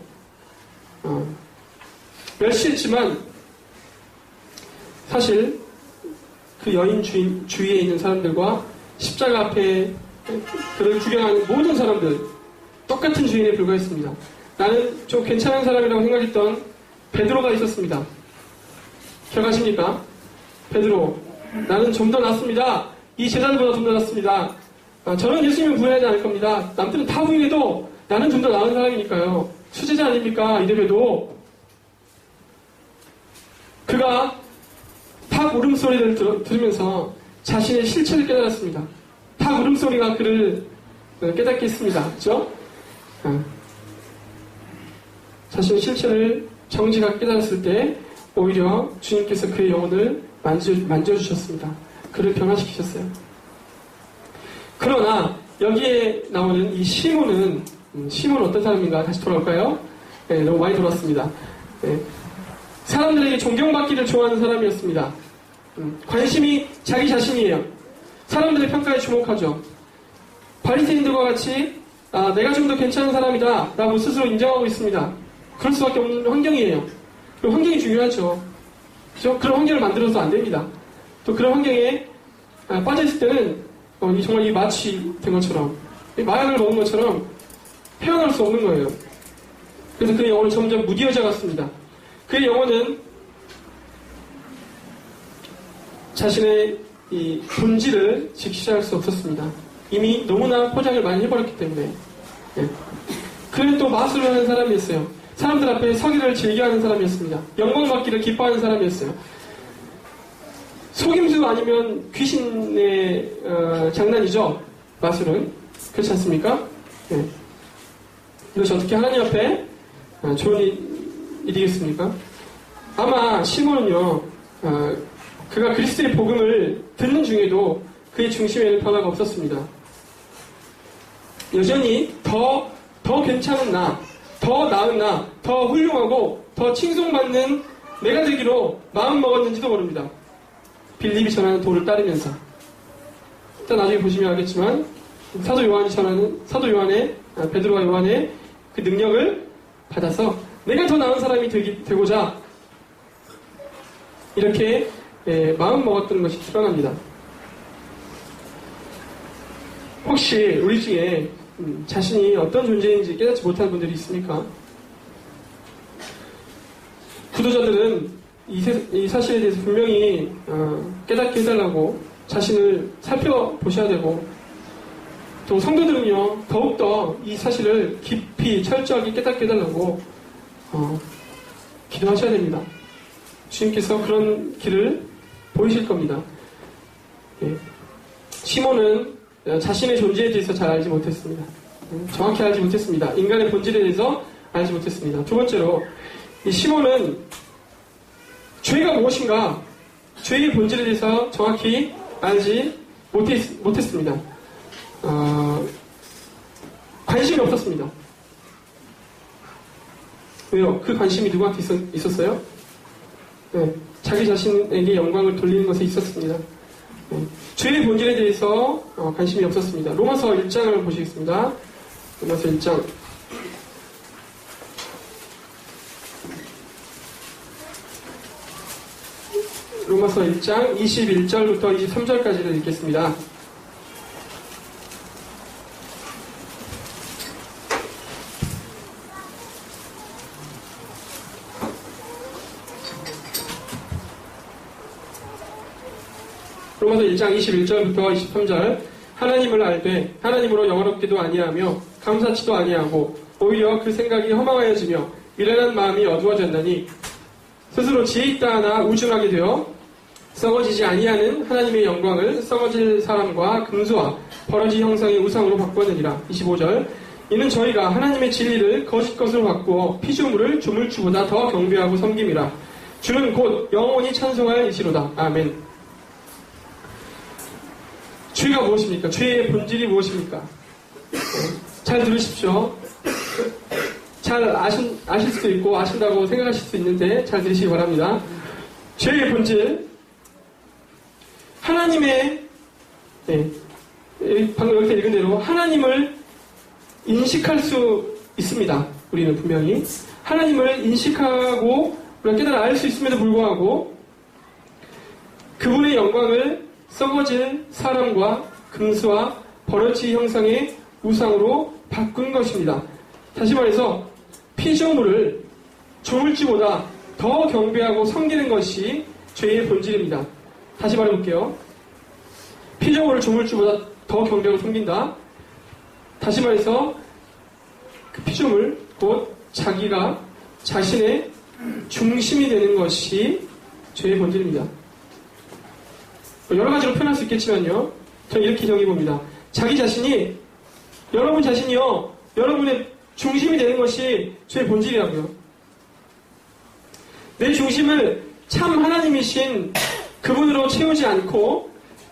멸시했지만 사실 그 여인 주위에 있는 사람들과 십자가 앞에 그를 구경하는 모든 사람들 똑같은 주인에 불과했습니다. 나는 좀 괜찮은 사람이라고 생각했던 베드로가 있었습니다. 기억하십니까? 베드로, 나는 좀 더 낫습니다. 이 제자들보다 좀 더 낫습니다. 저는 예수님을 부인하지 않을 겁니다. 남들은 다 부인해도 나는 좀 더 나은 사람이니까요. 수제자 아닙니까? 이래봬도 그가 탁 울음소리를 들으면서 자신의 실체를 깨달았습니다. 탁 울음소리가 그를 깨닫게 했습니다. 그렇죠? 자신의 실체를 정지가 깨달았을 때 오히려 주님께서 그의 영혼을 만져주셨습니다. 그를 변화시키셨어요. 그러나 여기에 나오는 이 시몬은 어떤 사람인가? 다시 돌아올까요? 네, 너무 많이 돌았습니다. 네. 사람들에게 존경받기를 좋아하는 사람이었습니다. 관심이 자기 자신이에요. 사람들의 평가에 주목하죠. 바리새인들과 같이 내가 좀 더 괜찮은 사람이다 라고 스스로 인정하고 있습니다. 그럴 수밖에 없는 환경이에요. 그리고 환경이 중요하죠. 그렇죠? 그런 환경을 만들어서 안 됩니다. 또 그런 환경에 빠져있을 때는 정말 이 마취 된 것처럼 마약을 먹은 것처럼 헤어날 수 없는 거예요. 그래서 그의 영혼은 점점 무디어져 갔습니다. 그의 영혼은 자신의 이 본질을 직시할 수 없었습니다. 이미 너무나 포장을 많이 해버렸기 때문에. 그는 또 마술을 하는 사람이었어요. 사람들 앞에 서기를 즐겨하는 사람이었습니다. 영광받기를 기뻐하는 사람이었어요. 속임수 아니면 귀신의 장난이죠. 마술은. 그렇지 않습니까? 네. 이것이 어떻게 하나님 앞에 좋은 일이겠습니까? 아마 시몬은요, 그가 그리스도의 복음을 듣는 중에도 그의 중심에는 변화가 없었습니다. 여전히 더 괜찮은 나, 더 나은 나, 더 훌륭하고 더 칭송받는 내가 되기로 마음먹었는지도 모릅니다. 빌립이 전하는 도를 따르면서. 일단 나중에 보시면 알겠지만 사도 요한의 베드로와 요한의 그 능력을 받아서 내가 더 나은 사람이 되고자 이렇게 마음먹었던 것이 드러납니다. 혹시 우리 중에 자신이 어떤 존재인지 깨닫지 못하는 분들이 있습니까? 구도자들은 이 사실에 대해서 분명히 깨닫게 해달라고 자신을 살펴보셔야 되고, 또 성도들은요 더욱더 이 사실을 깊이 철저하게 깨닫게 해달라고 기도하셔야 됩니다. 주님께서 그런 길을 보이실 겁니다. 예. 시몬은 자신의 존재에 대해서 잘 알지 못했습니다. 정확히 알지 못했습니다. 인간의 본질에 대해서 알지 못했습니다. 두 번째로 이 시몬은 죄가 무엇인가, 죄의 본질에 대해서 정확히 알지 못했습니다. 관심이 없었습니다. 왜요? 그 관심이 누구한테 있었어요? 네, 자기 자신에게 영광을 돌리는 것에 있었습니다. 네, 죄의 본질에 대해서 관심이 없었습니다. 로마서 1장을 보시겠습니다. 로마서 1장. 로마서 1장 21절부터 23절까지를 읽겠습니다. 로마서 1장 21절부터 23절. 하나님을 알되 하나님으로 영화롭기도 아니하며 감사치도 아니하고 오히려 그 생각이 허망하여지며 미련한 마음이 어두워졌나니 스스로 지혜 있다 하나 우중하게 되어 썩어지지 아니하는 하나님의 영광을 썩어질 사람과 금수와 버러지 형상의 우상으로 바꾸느니라. 25절. 이는 저희가 하나님의 진리를 거짓 것으로 바꾸어 피조물을 조물주보다 더 경배하고 섬김이라. 주는 곧 영원히 찬송할 이시로다. 아멘. 죄가 무엇입니까? 죄의 본질이 무엇입니까? 잘 들으십시오. 잘 아실 수도 있고 아신다고 생각하실 수 있는데 잘 들으시기 바랍니다. 죄의 본질, 하나님의, 방금 여기서 읽은 대로 하나님을 인식할 수 있습니다. 우리는 분명히 하나님을 인식하고 우리가 깨달아 알 수 있음에도 불구하고 그분의 영광을 썩어질 사람과 금수와 버러지 형상의 우상으로 바꾼 것입니다. 다시 말해서 피조물을 조물주보다 더 경배하고 섬기는 것이 죄의 본질입니다. 다시 말해볼게요. 피조물을 조물주보다 더 경배하고 섬긴다. 다시 말해서 그 피조물, 곧 자기가 자신의 중심이 되는 것이 죄의 본질입니다. 여러 가지로 표현할 수 있겠지만요. 저는 이렇게 정의해봅니다. 자기 자신이, 여러분 자신이요, 여러분의 중심이 되는 것이 죄의 본질이라고요. 내 중심을 참 하나님이신 그분으로 채우지 않고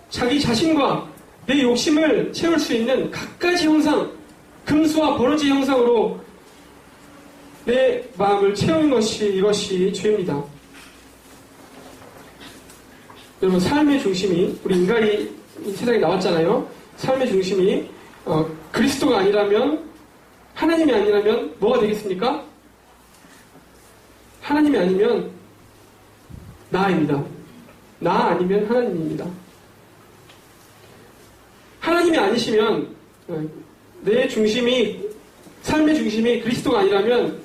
자기 자신과 내 욕심을 채울 수 있는 갖가지 형상, 금수와 버러지 형상으로 내 마음을 채우는 것이, 이것이 죄입니다. 여러분, 삶의 중심이, 우리 인간이 이 세상에 나왔잖아요. 삶의 중심이 그리스도가 아니라면, 하나님이 아니라면 뭐가 되겠습니까? 하나님이 아니면 나입니다. 나 아니면 하나님입니다. 하나님이 아니시면 내 중심이, 삶의 중심이 그리스도가 아니라면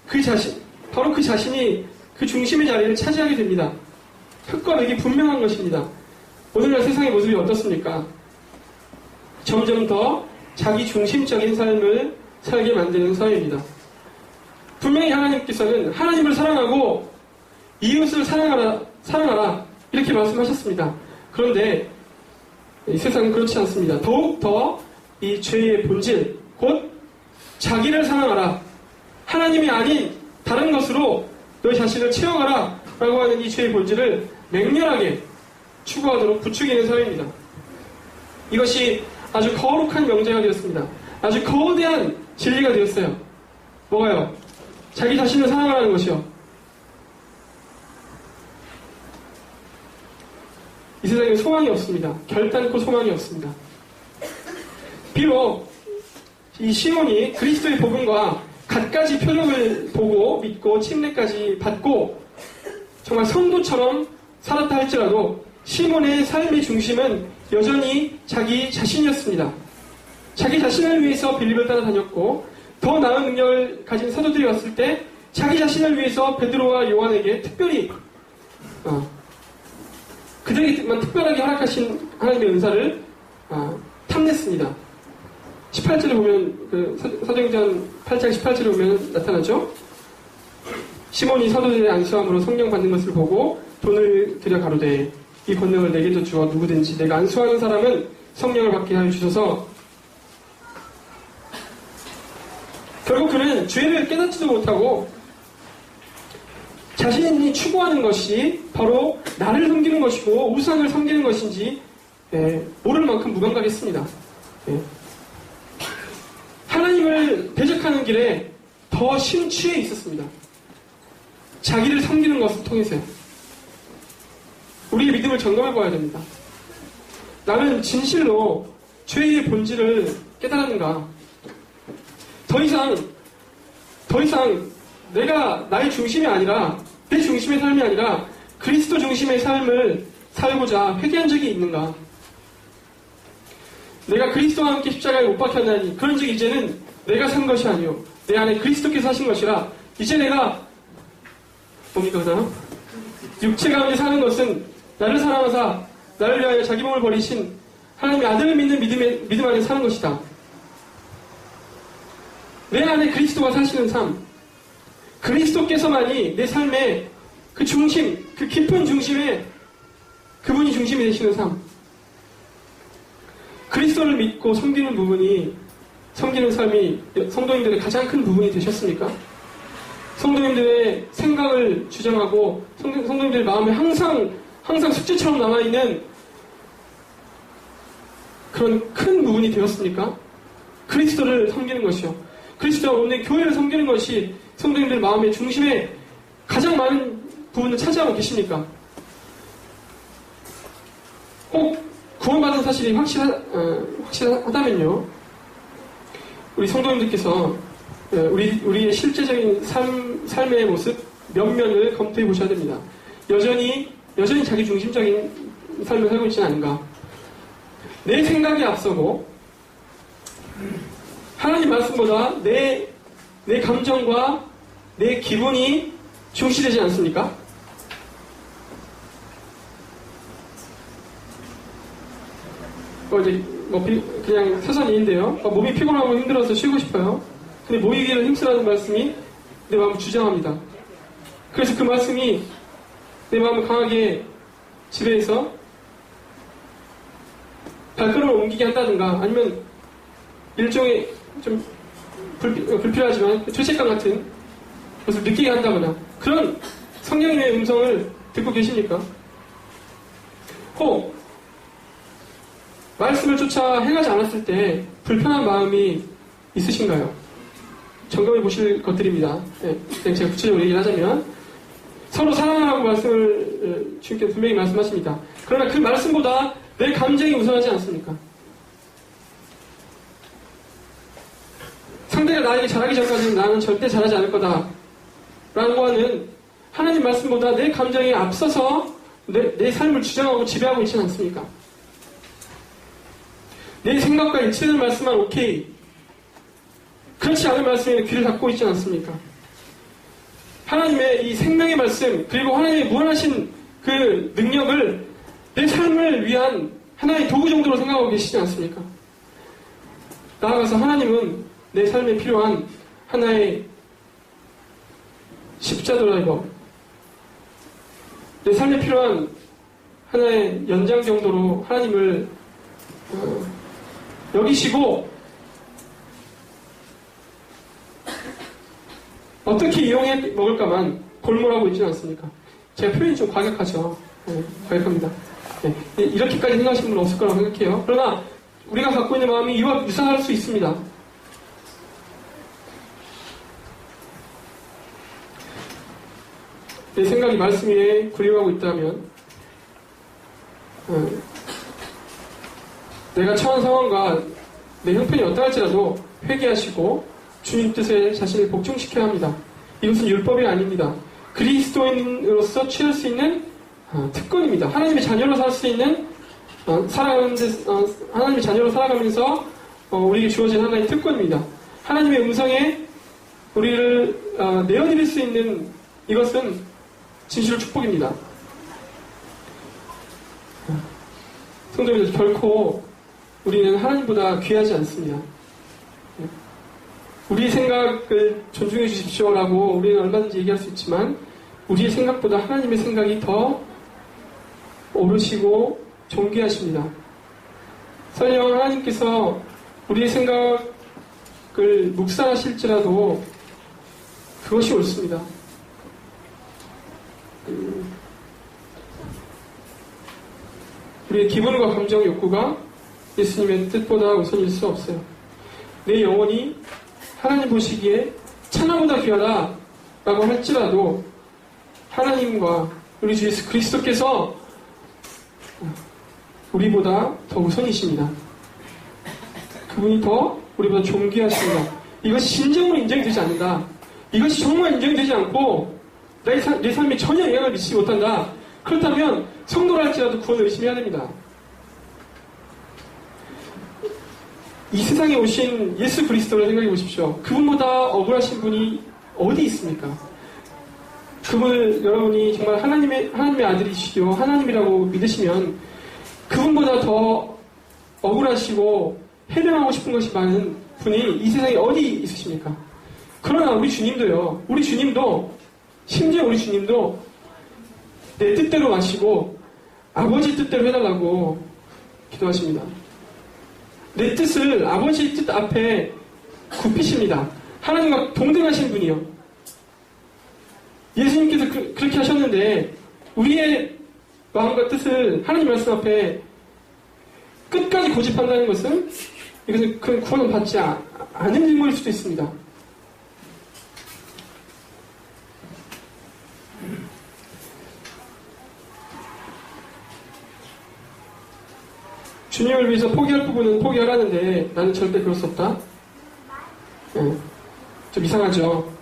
그 자신, 바로 그 자신이 그 중심의 자리를 차지하게 됩니다. 흙과 맥이 분명한 것입니다. 오늘날 세상의 모습이 어떻습니까? 점점 더 자기 중심적인 삶을 살게 만드는 사회입니다. 분명히 하나님께서는 하나님을 사랑하고 이웃을 사랑하라 이렇게 말씀하셨습니다. 그런데 이 세상은 그렇지 않습니다. 더욱더 이 죄의 본질, 곧 자기를 사랑하라, 하나님이 아닌 다른 것으로 너희 자신을 채워가라 라고 하는 이 죄의 본질을 맹렬하게 추구하도록 부추기는 사회입니다. 이것이 아주 거룩한 명제가 되었습니다. 아주 거대한 진리가 되었어요. 뭐가요? 자기 자신을 사랑하라는 것이요. 이 세상에 소망이 없습니다. 결단코 소망이 없습니다. 비록 이 시몬이 그리스도의 복음과 갖가지 표적을 보고 믿고 침례까지 받고 정말 성도처럼 살았다 할지라도 시몬의 삶의 중심은 여전히 자기 자신이었습니다. 자기 자신을 위해서 빌립을 따라다녔고 더 나은 능력을 가진 사도들이 왔을 때 자기 자신을 위해서 베드로와 요한에게 특별히 그들에게만 특별하게 허락하신 하나님의 은사를 탐냈습니다. 18절에 보면 사도행전 8장 18절에 보면 나타나죠. 시몬이 사도들의 안수함으로 성령 받는 것을 보고 돈을 들여 가로되 이 권능을 내게도 주어 누구든지 내가 안수하는 사람은 성령을 받게 하여 주셔서. 결국 그는 죄를 깨닫지도 못하고 자신이 추구하는 것이 바로 나를 섬기는 것이고 우상을 섬기는 것인지 모를 만큼 무감각했습니다. 하나님을 대적하는 길에 더 심취해 있었습니다. 자기를 섬기는 것을 통해서요. 우리의 믿음을 점검해 봐야 됩니다. 나는 진실로 죄의 본질을 깨달았는가? 더 이상 내가 나의 중심이 아니라, 내 중심의 삶이 아니라 그리스도 중심의 삶을 살고자 회개한 적이 있는가? 내가 그리스도와 함께 십자가에 못 박혔나니 그런즉 이제는 내가 산 것이 아니요 내 안에 그리스도께서 하신 것이라. 이제 내가 뭡니까 그다음? 육체 가운데 사는 것은 나를 사랑하사 나를 위하여 자기 몸을 버리신 하나님의 아들을 믿는 믿음 안에 사는 것이다. 내 안에 그리스도가 사시는 삶, 그리스도께서만이 내 삶의 그 중심, 그 깊은 중심에 그분이 중심이 되시는 삶. 그리스도를 믿고 섬기는 부분이, 섬기는 삶이 성도님들의 가장 큰 부분이 되셨습니까? 성도님들의 생각을 주장하고 성도님들의 마음에 항상 숙제처럼 남아있는 그런 큰 부분이 되었습니까? 그리스도를 섬기는 것이요. 그리스도와 오늘 교회를 섬기는 것이 성도님들 마음의 중심에 가장 많은 부분을 차지하고 계십니까? 꼭 구원받은 사실이 확실하다면요. 우리 성도님들께서 우리의 실제적인 삶의 모습 몇 면을 검토해 보셔야 됩니다. 여전히 자기 중심적인 삶을 살고 있지는 않은가? 내 생각이 앞서고 하나님 말씀보다 내 감정과 내 기분이 중시되지 않습니까? 그냥 서산이인데요. 몸이 피곤하고 힘들어서 쉬고 싶어요. 근데 모이기를 힘쓰라는 말씀이 내 마음을 주장합니다. 그래서 그 말씀이 내 마음을 강하게 지배해서 발걸음을 옮기게 한다든가, 아니면 일종의 좀 불필요하지만 죄책감 같은 것을 느끼게 한다거나, 그런 성령님의 음성을 듣고 계십니까? 혹 말씀을 쫓아 행하지 않았을 때 불편한 마음이 있으신가요? 점검해 보실 것들입니다. 제가 구체적으로 얘기를 하자면, 서로 사랑하라고 말씀을 주님께 분명히 말씀하십니다. 그러나 그 말씀보다 내 감정이 우선하지 않습니까? 상대가 나에게 잘하기 전까지는 나는 절대 잘하지 않을 거다 라고 하는 하나님 말씀보다 내 감정에 앞서서 내 삶을 주장하고 지배하고 있지는 않습니까? 내 생각과 일치되는 말씀만 오케이, 그렇지 않은 말씀에는 귀를 닫고 있지 않습니까? 하나님의 이 생명의 말씀, 그리고 하나님의 무한하신 그 능력을 내 삶을 위한 하나의 도구 정도로 생각하고 계시지 않습니까? 나아가서 하나님은 내 삶에 필요한 하나의 십자 드라이버, 내 삶에 필요한 하나의 연장 정도로 하나님을 여기시고 어떻게 이용해 먹을까만 골몰하고 있지는 않습니까? 제가 표현이 좀 과격하죠. 과격합니다. 이렇게까지 생각하시는 분은 없을 거라고 생각해요. 그러나 우리가 갖고 있는 마음이 이와 유사할 수 있습니다. 내 생각이 말씀 위에 군림하고 있다면 내가 처한 상황과 내 형편이 어떠할지라도 회개하시고 주님 뜻에 자신을 복종시켜야 합니다. 이것은 율법이 아닙니다. 그리스도인으로서 취할 수 있는 특권입니다. 하나님의 자녀로 살 수 있는 하나님의 자녀로 살아가면서 우리에게 주어진 하나의 특권입니다. 하나님의 음성에 우리를 내어드릴 수 있는 이것은 진실의 축복입니다. 성도님들, 결코 우리는 하나님보다 귀하지 않습니다. 우리 생각을 존중해 주십시오라고 우리는 얼마든지 얘기할 수 있지만 우리의 생각보다 하나님의 생각이 더 오르시고 존귀하십니다. 설령 하나님께서 우리의 생각을 묵살하실지라도 그것이 옳습니다. 우리의 기분과 감정, 욕구가 예수님의 뜻보다 우선일 수 없어요. 내 영혼이 하나님 보시기에 천하보다 귀하다라고 할지라도 하나님과 우리 주 예수 그리스도께서 우리보다 더 우선이십니다. 그분이 더 우리보다 존귀하십니다. 이것이 진정으로 인정이 되지 않는다. 이것이 정말 인정이 되지 않고 내 삶에 전혀 영향을 미치지 못한다. 그렇다면 성도라 할지라도 구원을 의심해야 됩니다. 이 세상에 오신 예수 그리스도를 생각해 보십시오. 그분보다 억울하신 분이 어디 있습니까? 그분을 여러분이 정말 하나님의 아들이시요 하나님이라고 믿으시면 그분보다 더 억울하시고 해명하고 싶은 것이 많은 분이 이 세상에 어디 있으십니까? 그러나 우리 주님도요. 심지어 우리 주님도 내 뜻대로 마시고 아버지 뜻대로 해달라고 기도하십니다. 내 뜻을 아버지의 뜻 앞에 굽히십니다. 하나님과 동등하신 분이요. 예수님께서 그렇게 하셨는데 우리의 마음과 뜻을 하나님 말씀 앞에 끝까지 고집한다는 것은 이것은 그 구원을 받지 않은 인물일 수도 있습니다. 주님을 위해서 포기할 부분은 포기하라는데 나는 절대 그럴 수 없다. 좀 이상하죠.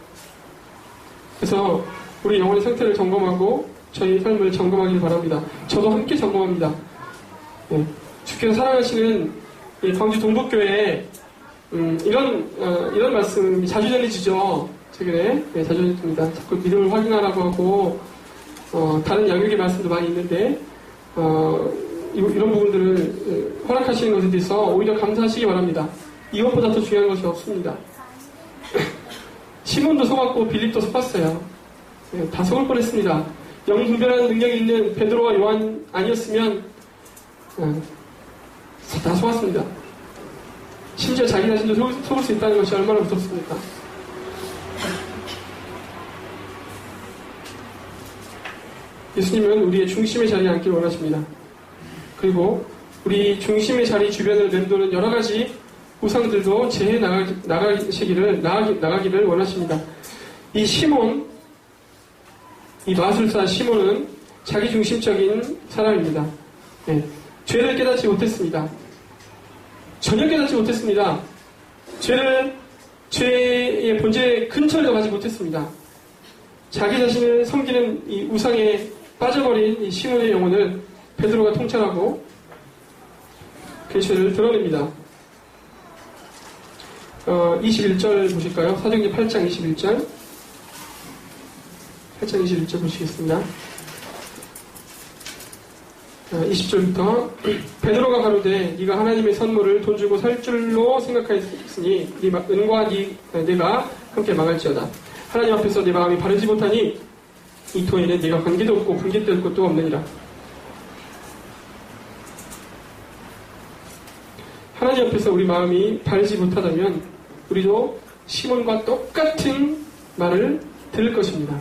그래서 우리 영혼의 상태를 점검하고 저희 삶을 점검하길 바랍니다. 저도 함께 점검합니다. 주께서 사랑하시는 이 광주 동북교회에 이런 말씀이 자주 전해지죠. 최근에 자주 전해집니다. 자꾸 믿음을 확인하라고 하고 다른 양육의 말씀도 많이 있는데 이런 부분들을 허락하시는 것에 대해서 오히려 감사하시기 바랍니다. 이것보다 더 중요한 것이 없습니다. 시몬도 속았고 빌립도 속았어요. 다 속을 뻔했습니다. 영 분별하는 능력이 있는 베드로와 요한 아니었으면 다 속았습니다. 심지어 자기 자신도 속을 수 있다는 것이 얼마나 무섭습니까? 예수님은 우리의 중심의 자리에 앉기를 원하십니다. 그리고 우리 중심의 자리 주변을 맴도는 여러 가지 우상들도 제해 나가기를 원하십니다. 이 시몬, 이 마술사 시몬은 자기중심적인 사람입니다. 죄를 깨닫지 못했습니다. 전혀 깨닫지 못했습니다. 죄의 본질의 근처에도 가지 못했습니다. 자기 자신을 섬기는 이 우상에 빠져버린 이 시몬의 영혼을 베드로가 통찰하고 그 죄를 드러냅니다. 21절 보실까요? 사도행전 8장 21절. 8장 21절 보시겠습니다. 20절부터 베드로가 가로되 네가 하나님의 선물을 돈 주고 살 줄로 생각하였으니 네 은과 내가 함께 망할지어다. 하나님 앞에서 내 마음이 바르지 못하니 이 토에는 네가 관계도 없고 분깃될 것도 없느니라. 하나님 앞에서 우리 마음이 바르지 못하다면 우리도 시몬과 똑같은 말을 들을 것입니다.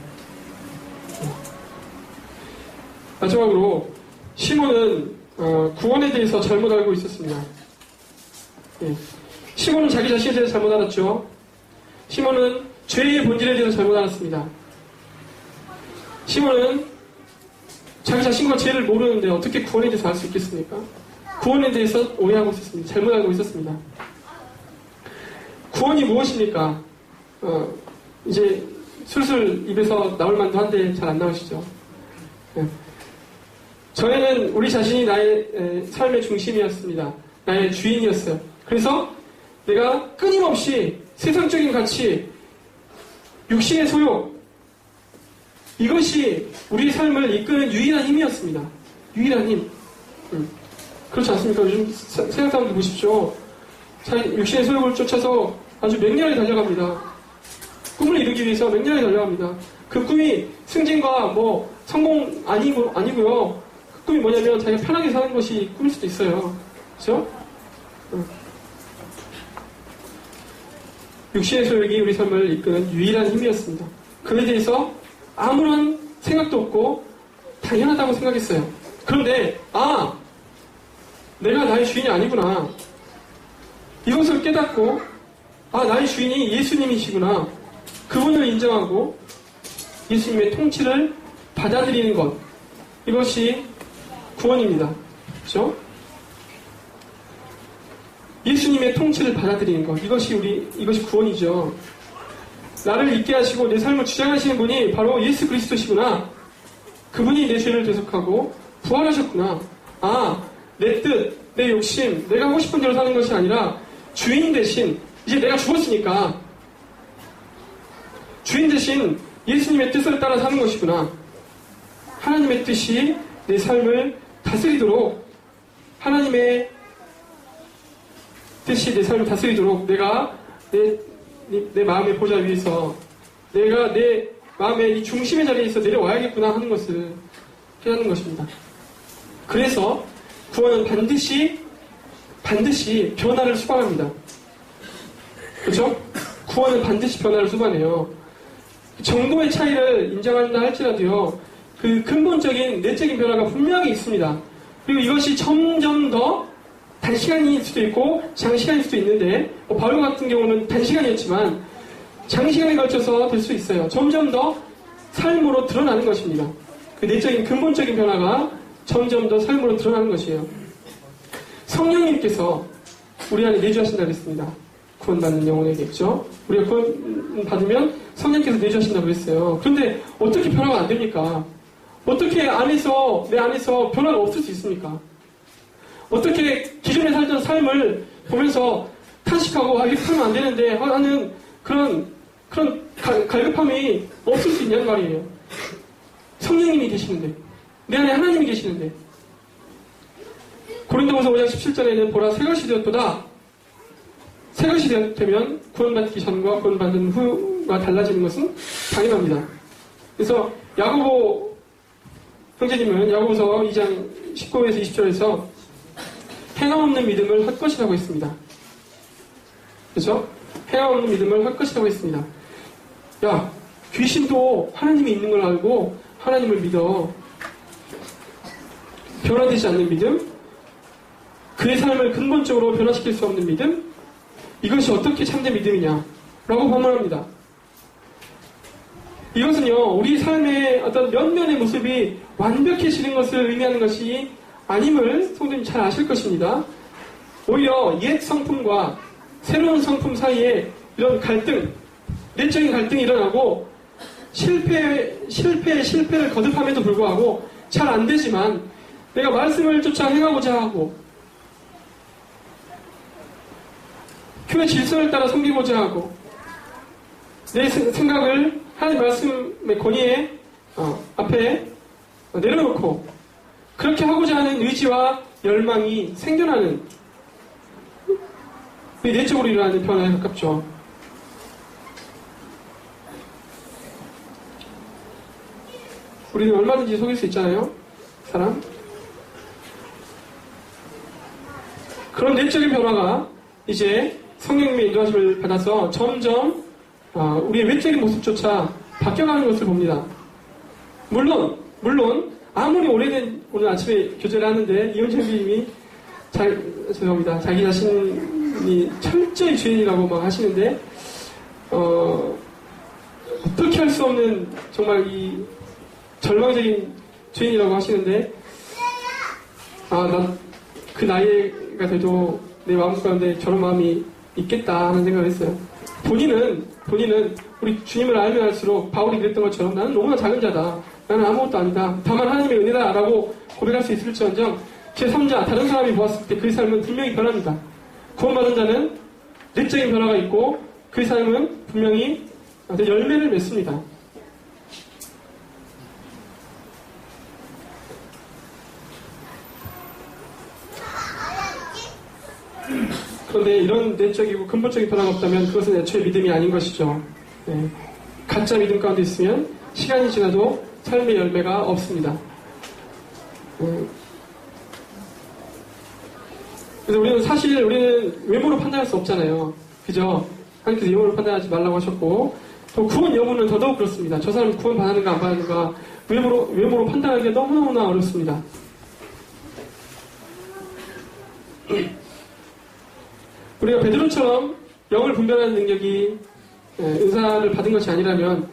마지막으로 시몬은 구원에 대해서 잘못 알고 있었습니다. 시몬은 자기 자신에 대해서 잘못 알았죠. 시몬은 죄의 본질에 대해서 잘못 알았습니다. 시몬은 자기 자신과 죄를 모르는데 어떻게 구원에 대해서 알 수 있겠습니까? 구원에 대해서 오해하고 있었습니다. 잘못 알고 있었습니다. 구원이 무엇입니까? 이제 슬슬 입에서 나올 만도 한데 잘 안 나오시죠? 전에는 우리 자신이 나의 삶의 중심이었습니다. 나의 주인이었어요. 그래서 내가 끊임없이 세상적인 가치, 육신의 소욕, 이것이 우리 삶을 이끄는 유일한 힘이었습니다. 유일한 힘. 그렇지 않습니까? 요즘 세상 사람들 보십시오. 육신의 소욕을 쫓아서 아주 맹렬히 달려갑니다. 꿈을 이루기 위해서 맹렬히 달려갑니다. 그 꿈이 승진과 뭐 성공 아니고요. 그 꿈이 뭐냐면 자기가 편하게 사는 것이 꿈일 수도 있어요. 그렇죠? 육신의 소욕이 우리 삶을 이끄는 유일한 힘이었습니다. 그에 대해서 아무런 생각도 없고 당연하다고 생각했어요. 그런데 내가 나의 주인이 아니구나. 이것을 깨닫고 나의 주인이 예수님이시구나. 그분을 인정하고 예수님의 통치를 받아들이는 것. 이것이 구원입니다. 그렇죠? 예수님의 통치를 받아들이는 것. 이것이 구원이죠. 나를 있게 하시고 내 삶을 주장하시는 분이 바로 예수 그리스도시구나. 그분이 내 죄를 대속하고 부활하셨구나. 내 뜻, 내 욕심, 내가 하고 싶은 대로 사는 것이 아니라 주인 대신 이제 내가 죽었으니까 주인 대신 예수님의 뜻을 따라 사는 것이구나. 하나님의 뜻이 내 삶을 다스리도록 하나님의 뜻이 내 삶을 다스리도록 내가 내 마음의 보좌 위에서 내가 내 마음의 이 중심의 자리에서 내려와야겠구나 하는 것을 깨닫는 것입니다. 그래서 구원은 반드시 변화를 수반합니다. 그렇죠? 구원은 반드시 변화를 수반해요. 정도의 차이를 인정한다 할지라도요, 그 근본적인 내적인 변화가 분명히 있습니다. 그리고 이것이 점점 더 단시간일 수도 있고 장시간일 수도 있는데 바울 같은 경우는 단시간이었지만 장시간에 걸쳐서 될 수 있어요. 점점 더 삶으로 드러나는 것입니다. 그 내적인 근본적인 변화가 점점 더 삶으로 드러나는 것이에요. 성령님께서 우리 안에 내주하신다고 했습니다. 구원받는 영혼에게, 그죠? 우리가 구원 받으면 성령께서 내주하신다고 했어요. 그런데 어떻게 변화가 안 됩니까? 어떻게 내 안에서 변화가 없을 수 있습니까? 어떻게 기존에 살던 삶을 보면서 탄식하고 이렇게 하면 안 되는데 하는 그런 갈급함이 없을 수 있냐는 말이에요. 성령님이 계시는데, 내 안에 하나님이 계시는데. 고린도후서 5장 17절에는 보라 새 것이 되었도다. 새 것이 되면 구원받기 전과 구원받은 후가 달라지는 것은 당연합니다. 그래서 야고보 형제님은 야고보서 2장 19에서 20절에서 행함없는 믿음을 할 것이라고 했습니다. 그렇죠? 행함없는 믿음을 할 것이라고 했습니다. 귀신도 하나님이 있는 걸 알고 하나님을 믿어. 변화되지 않는 믿음, 그의 삶을 근본적으로 변화시킬 수 없는 믿음, 이것이 어떻게 참된 믿음이냐 라고 반문합니다. 이것은요, 우리 삶의 어떤 면면의 모습이 완벽해지는 것을 의미하는 것이 아님을 성도님 잘 아실 것입니다. 오히려 옛 성품과 새로운 성품 사이에 이런 갈등, 내적인 갈등이 일어나고 실패를 거듭함에도 불구하고 잘 안 되지만 내가 말씀을 쫓아 행하고자 하고 교회 질서를 따라 섬기고자 하고 내 생각을 하나님 말씀의 권위에 앞에 내려놓고 그렇게 하고자 하는 의지와 열망이 생겨나는 내적으로 일어나는 변화에 가깝죠. 우리는 얼마든지 속일 수 있잖아요. 사람. 그런 내적인 변화가 이제 성령님의 인도하심을 받아서 점점 우리의 외적인 모습조차 바뀌어가는 것을 봅니다. 물론 아무리 오래된 오늘 아침에 교제를 하는데 이현철 교수님이 죄송합니다. 자기 자신이 철저히 죄인이라고 막 하시는데 어떻게 할 수 없는 정말 이 절망적인 죄인이라고 하시는데 난 그 나이가 돼도 내 마음 가운데 저런 마음이 있겠다 하는 생각을 했어요. 본인은 우리 주님을 알면 알수록 바울이 그랬던 것처럼 나는 너무나 작은 자다. 나는 아무것도 아니다. 다만 하나님의 은혜다 라고 고백할 수 있을지언정 제3자 다른 사람이 보았을 때 그 삶은 분명히 변합니다. 구원받은 자는 내적인 변화가 있고 그 삶은 분명히 열매를 맺습니다. 그런데 이런 내적이고 근본적인 변화가 없다면 그것은 애초에 믿음이 아닌 것이죠. 네. 가짜 믿음 가운데 있으면 시간이 지나도 삶의 열매가 없습니다. 그래서 우리는 외모로 판단할 수 없잖아요. 그죠? 하나님께서 외모로 판단하지 말라고 하셨고, 또 구원 여부는 더더욱 그렇습니다. 저 사람 구원 받았는가 안 받았는가 외모로 판단하기가 너무너무나 어렵습니다. 우리가 베드로처럼 영을 분별하는 능력이 은사를 받은 것이 아니라면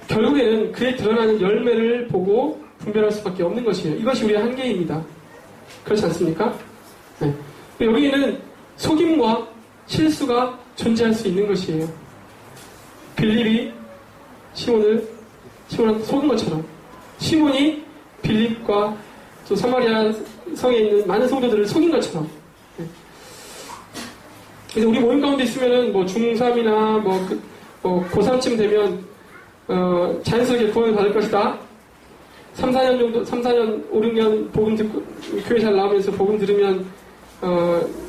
결국에는 그에 드러나는 열매를 보고 분별할 수밖에 없는 것이에요. 이것이 우리의 한계입니다. 그렇지 않습니까? 네. 여기에는 속임과 실수가 존재할 수 있는 것이에요. 빌립이 시몬한테 속은 것처럼 시몬이 빌립과 또 사마리아 성에 있는 많은 성도들을 속인 것처럼. 네. 그래서 우리 모임 가운데 있으면은 뭐 중3이나 고3쯤 되면 자연스럽게 구원을 받을 것이다. 3, 4년, 5, 6년 복음 듣고 교회 잘 나오면서 복음 들으면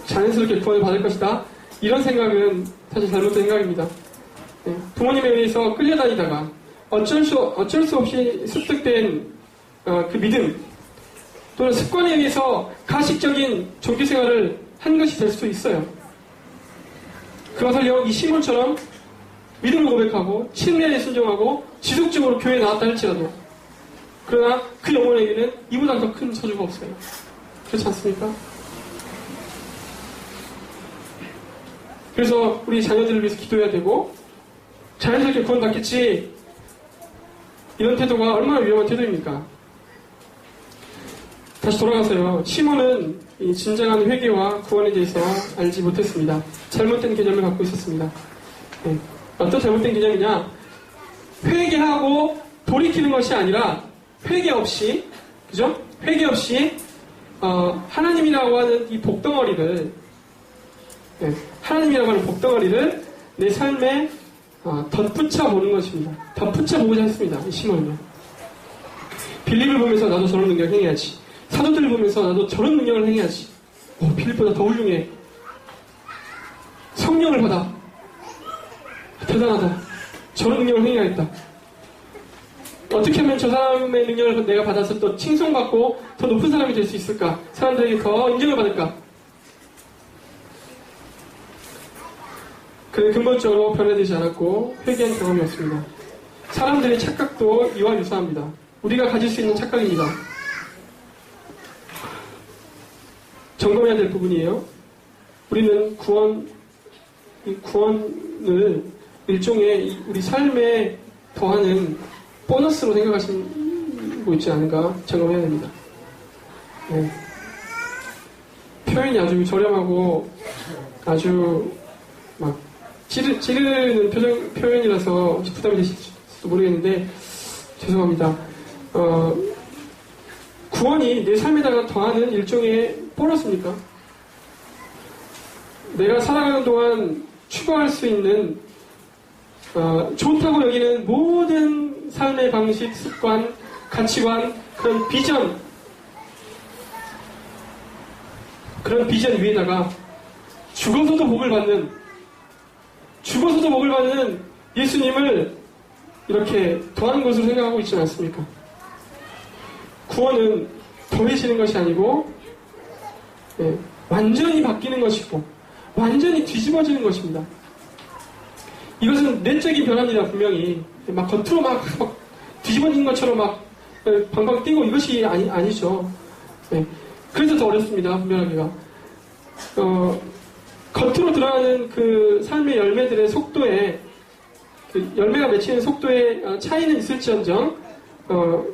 자연스럽게 구원을 받을 것이다. 이런 생각은 사실 잘못된 생각입니다. 네. 부모님에 의해서 끌려다니다가 어쩔 수 없이 습득된 그 믿음 또는 습관에 의해서 가식적인 종교생활을 한 것이 될 수도 있어요. 그가 설령 이 시몬처럼 믿음을 고백하고 침례에 순종하고 지속적으로 교회에 나왔다 할지라도 그러나 그 영혼에게는 이보다 더 큰 저주가 없어요. 그렇지 않습니까? 그래서 우리 자녀들을 위해서 기도해야 되고 자연스럽게 구원받겠지 이런 태도가 얼마나 위험한 태도입니까? 다시 돌아가서요. 시몬은 이 진정한 회개와 구원에 대해서 알지 못했습니다. 잘못된 개념을 갖고 있었습니다. 네. 어떤 잘못된 개념이냐? 회개하고 돌이키는 것이 아니라 회개 없이, 그죠? 회개 없이 하나님이라고 하는 이 복덩어리를, 네. 하나님이라고 하는 복덩어리를 내 삶에 덧붙여 보는 것입니다. 덧붙여 보고자 했습니다. 이 시몬은요. 빌립을 보면서 나도 저런 능력을 행해야지. 사도들을 보면서 나도 저런 능력을 행해야지. 빌립보다 더 훌륭해. 성령을 받아. 대단하다. 저런 능력을 행해야겠다. 어떻게 하면 저 사람의 능력을 내가 받아서 또 칭송받고 더 높은 사람이 될 수 있을까? 사람들에게 더 인정을 받을까? 그는 근본적으로 변화되지 않았고 회개한 경험이 없습니다. 사람들의 착각도 이와 유사합니다. 우리가 가질 수 있는 착각입니다. 점검해야 될 부분이에요. 우리는 구원을 일종의 우리 삶에 더하는 보너스로 생각하시고 있지 않은가 점검해야 됩니다. 네. 표현이 아주 저렴하고 아주 막 찌르는 표현이라서 혹시 부담이 되실지도 모르겠는데 죄송합니다. 구원이 내 삶에다가 더하는 일종의 보너스입니까? 내가 살아가는 동안 추구할 수 있는 좋다고 여기는 모든 삶의 방식, 습관, 가치관, 그런 비전 위에다가 죽어서도 복을 받는 예수님을 이렇게 더하는 것으로 생각하고 있지 않습니까? 구원은 더해지는 것이 아니고 완전히 바뀌는 것이고 완전히 뒤집어지는 것입니다. 이것은 내적인 변화입니다. 분명히 막 겉으로 막 뒤집어진 것처럼 막 방방 뛰고 이것이 아니죠. 네. 그래서 더 어렵습니다. 분별하기가. 겉으로 드러나는 그 삶의 열매들의 속도에 그 열매가 맺히는 속도에 차이는 있을지언정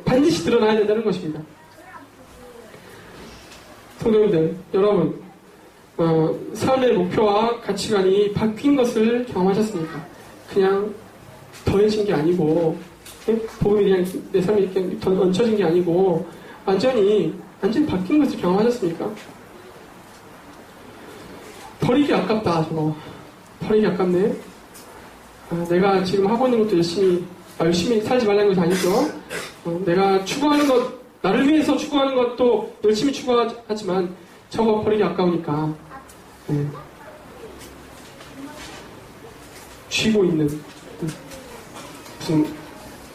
반드시 드러나야 된다는 것입니다. 성도님들, 여러분 삶의 목표와 가치관이 바뀐 것을 경험하셨습니까? 그냥 더해진 게 아니고 복음이 그냥 내 삶에 이렇게 더 얹혀진 게 아니고 완전히 바뀐 것을 경험하셨습니까? 버리기 아깝다. 저거 버리기 아깝네. 내가 지금 하고 있는 것도 열심히 살지 말라는 것이 아니죠. 내가 추구하는 것, 나를 위해서 추구하는 것도 열심히 추구하지만 저거 버리기 아까우니까 쥐고 있는 무슨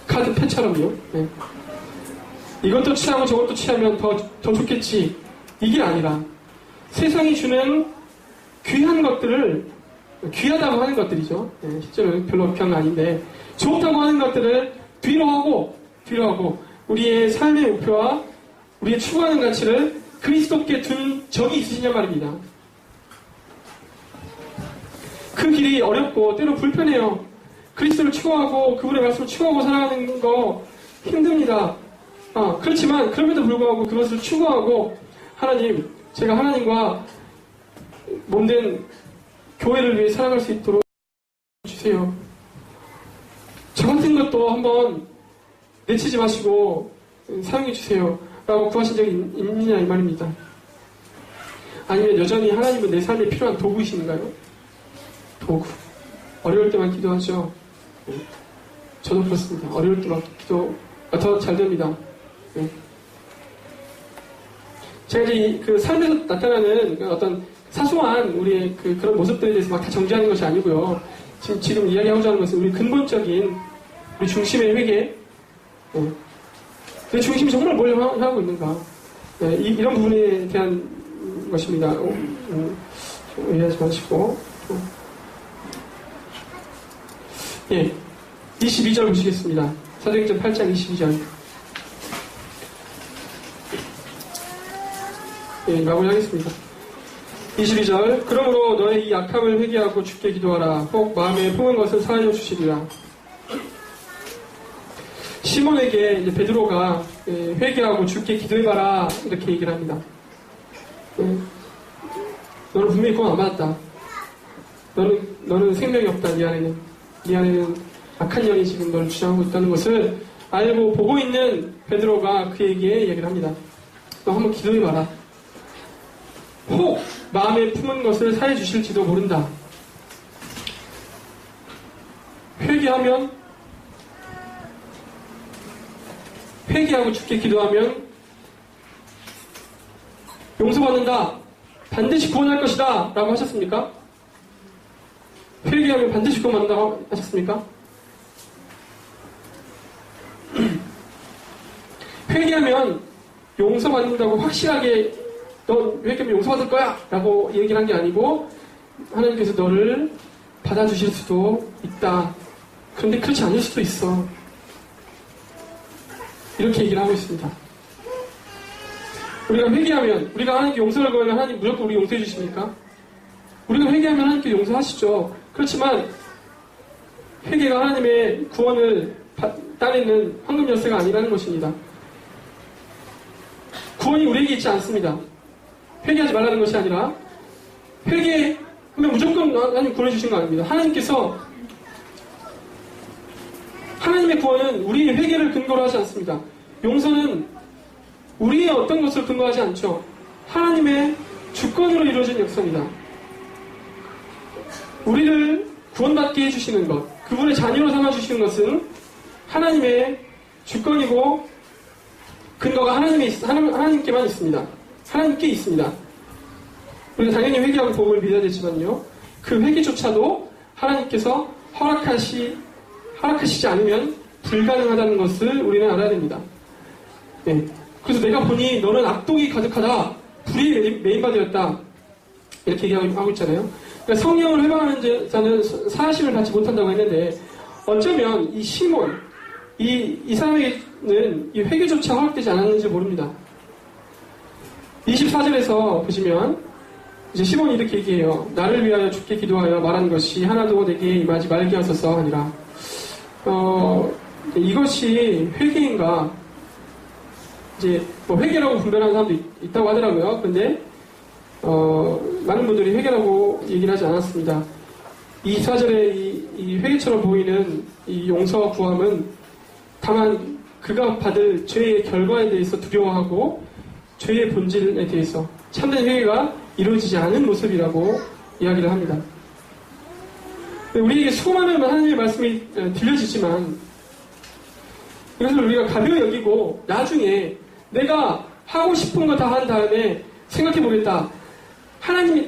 카드 패처럼요. 네. 이것도 취하고 저것도 취하면 더 좋겠지. 이게 아니라 세상이 주는 귀한 것들을, 귀하다고 하는 것들이죠. 네, 실제로 별로 귀한 거 아닌데 좋다고 하는 것들을 뒤로 하고 우리의 삶의 목표와 우리의 추구하는 가치를 그리스도께 둔 적이 있으시냐 말입니다. 그 길이 어렵고 때로 불편해요. 그리스도를 추구하고 그분의 말씀을 추구하고 살아가는 거 힘듭니다. 그렇지만 그럼에도 불구하고 그것을 추구하고 하나님, 제가 하나님과 몸된 교회를 위해 살아갈 수 있도록 주세요. 저 같은 것도 한번 내치지 마시고 사용해 주세요 라고 구하신 적이 있느냐 이 말입니다. 아니면 여전히 하나님은 내 삶에 필요한 도구이신가요? 도구. 어려울 때만 기도하죠. 저도 그렇습니다. 어려울 때만 기도가 더 잘 됩니다. 제가 이제 그 삶에서 나타나는 어떤 사소한 우리의 그런 모습들에 대해서 막 다 정지하는 것이 아니고요. 지금 이야기하고자 하는 것은 우리 근본적인 우리 중심의 회개, 내 중심이 정말 뭘 하고 있는가, 이런 부분에 대한 것입니다. 오해하지 마시고. 22절 보시겠습니다. 사도행전 8장 22절. 마무리하겠습니다. 22절. 그러므로 너의 이 악함을 회개하고 주께 기도하라. 혹 마음에 품은 것을 사하여 주시리라. 시몬에게 이제 베드로가 회개하고 주께 기도해봐라 이렇게 얘기를 합니다. 너는 분명히 구원 안 받았다. 너는 생명이 없다. 네 안에는 악한 영이 지금 너를 주장하고 있다는 것을 알고 보고 있는 베드로가 그에게 얘기를 합니다. 너 한번 기도해봐라. 혹 마음에 품은 것을 사해 주실지도 모른다. 회개하고 주께 기도하면 용서받는다. 반드시 구원할 것이다. 라고 하셨습니까? 회개하면 반드시 구원받는다고 하셨습니까? 회개하면 용서받는다고 확실하게 넌 회개하면 용서받을 거야! 라고 얘기를 한 게 아니고 하나님께서 너를 받아주실 수도 있다. 그런데 그렇지 않을 수도 있어. 이렇게 얘기를 하고 있습니다. 우리가 회개하면, 우리가 하나님께 용서를 구하면 하나님 무조건 우리 용서해 주십니까? 우리가 회개하면 하나님께 용서하시죠. 그렇지만 회개가 하나님의 구원을 따내는 황금 열쇠가 아니라는 것입니다. 구원이 우리에게 있지 않습니다. 회개하지 말라는 것이 아니라 회개하면 무조건 하나님 구원해 주신 거 아닙니다. 하나님의 구원은 우리의 회개를 근거로 하지 않습니다. 용서는 우리의 어떤 것을 근거하지 않죠. 하나님의 주권으로 이루어진 역사입니다. 우리를 구원받게 해주시는 것, 그분의 자녀로 삼아주시는 것은 하나님의 주권이고 근거가 하나님께만 있습니다. 하나님께 있습니다. 우리가 당연히 회개하고 복음을 믿어야 되지만요. 그 회개조차도 하나님께서 허락하시지 않으면 불가능하다는 것을 우리는 알아야 됩니다. 그래서 내가 보니 너는 악독이 가득하다. 불의에 메인바되었다. 이렇게 얘기하고 있잖아요. 그러니까 성령을 회방하는 자는 사하심을 받지 못한다고 했는데 어쩌면 이 시몬, 이 사람에게는 이 회개조차 허락되지 않았는지 모릅니다. 24절에서 보시면 이제 시몬이 이렇게 얘기해요. 나를 위하여 주께 기도하여 말한 것이 하나도 내게 임하지 말게 하소서 하니라. 이것이 회개인가? 이제 뭐 회개라고 분별하는 사람도 있다고 하더라고요. 근데 많은 분들이 회개라고 얘기를 하지 않았습니다. 이 4절에 이 회개처럼 보이는 이 용서와 구함은 다만 그가 받을 죄의 결과에 대해서 두려워하고 죄의 본질에 대해서 참된 회개가 이루어지지 않은 모습이라고 이야기를 합니다. 우리에게 수많은 하나님의 말씀이 들려지지만 이것을 우리가 가벼이 여기고 나중에 내가 하고 싶은 거 다 한 다음에 생각해 보겠다.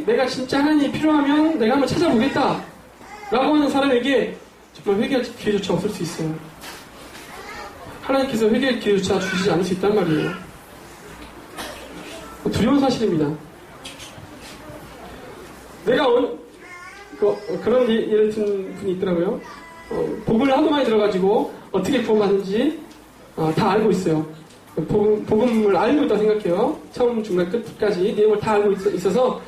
내가 진짜 하나님이 필요하면 내가 한번 찾아보겠다. 라고 하는 사람에게 정말 회개할 기회조차 없을 수 있어요. 하나님께서 회개할 기회조차 주시지 않을 수 있단 말이에요. 두려운 사실입니다. 내가 그런 예를 든 분이 있더라고요. 복음을 하도 많이 들어가지고 어떻게 구원받는지 다 알고 있어요. 복음을 알고 있다고 생각해요. 처음, 중간, 끝까지 내용을 다 알고 있어서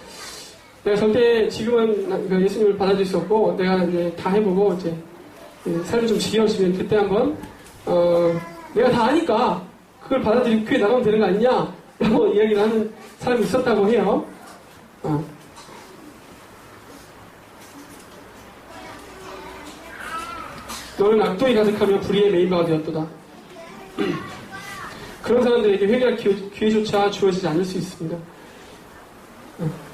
내가 절대 지금은 예수님을 받아들일 수 없고 내가 이제 다 해보고 이제 삶이 좀 지겨워지면 그때 한번 내가 다 아니까 그걸 받아들이고 교회 나가면 되는 거 아니냐 라고 이야기를 하는 사람이 있었다고 해요. 너는 악독이 가득하며 불의의 메인바가 되었도다. 그런 사람들에게 회개할 기회조차 주어지지 않을 수 있습니다.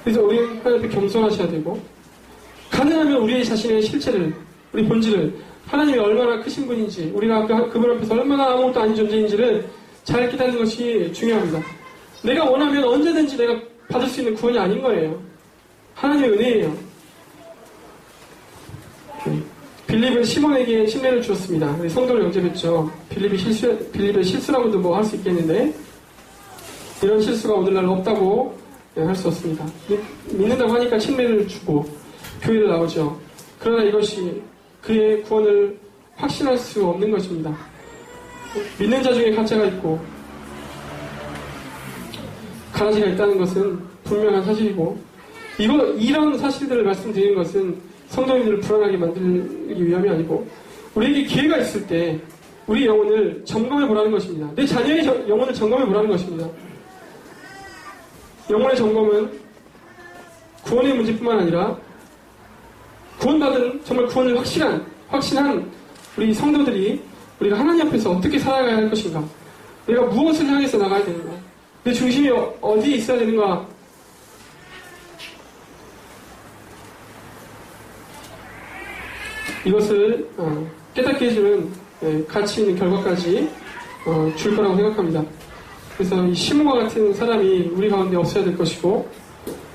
그래서 우리는 하나님 앞에 겸손하셔야 되고 가능하면 우리 자신의 실체를, 우리 본질을 하나님이 얼마나 크신 분인지 우리가 그분 앞에서 얼마나 아무것도 아닌 존재인지를 잘 깨닫는 것이 중요합니다. 내가 원하면 언제든지 내가 받을 수 있는 구원이 아닌 거예요. 하나님의 은혜예요. 빌립은 시몬에게 침례를 주었습니다. 성도를 영접했죠. 빌립의 실수라고도 뭐 할 수 있겠는데 이런 실수가 오늘날 없다고 할 수 없습니다. 믿는다고 하니까 침례를 주고 교회를 나오죠. 그러나 이것이 그의 구원을 확신할 수 없는 것입니다. 믿는 자 중에 가짜가 있고 가라지가 있다는 것은 분명한 사실이고 이런 사실들을 말씀드리는 것은 성도님들을 불안하게 만들기 위함이 아니고 우리에게 기회가 있을 때 우리 영혼을 점검해 보라는 것입니다. 내 자녀의 영혼을 점검해 보라는 것입니다. 영혼의 점검은 구원의 문제뿐만 아니라 구원받은 정말 구원을 확신한 우리 성도들이 우리가 하나님 앞에서 어떻게 살아가야 할 것인가, 내가 무엇을 향해서 나가야 되는가, 내 중심이 어디에 있어야 되는가, 이것을 깨닫게 해주는 가치 있는 결과까지 줄 거라고 생각합니다. 그래서 이 시몬과 같은 사람이 우리 가운데 없어야 될 것이고,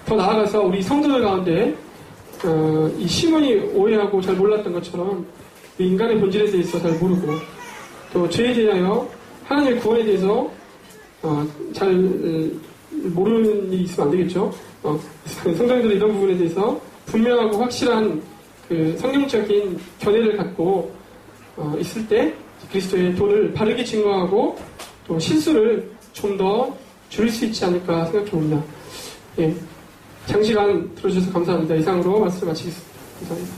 더 나아가서 우리 성도들 가운데 이 시몬이 오해하고 잘 몰랐던 것처럼 인간의 본질에 대해서 잘 모르고 또 죄에 대하여 하나님의 구원에 대해서 잘 모르는 일이 있으면 안 되겠죠. 성도님들은 이런 부분에 대해서 분명하고 확실한 그 성경적인 견해를 갖고 있을 때 그리스도의 도를 바르게 증거하고 또 실수를 좀 더 줄일 수 있지 않을까 생각해 봅니다. 예. 장시간 들어주셔서 감사합니다. 이상으로 말씀을 마치겠습니다. 감사합니다.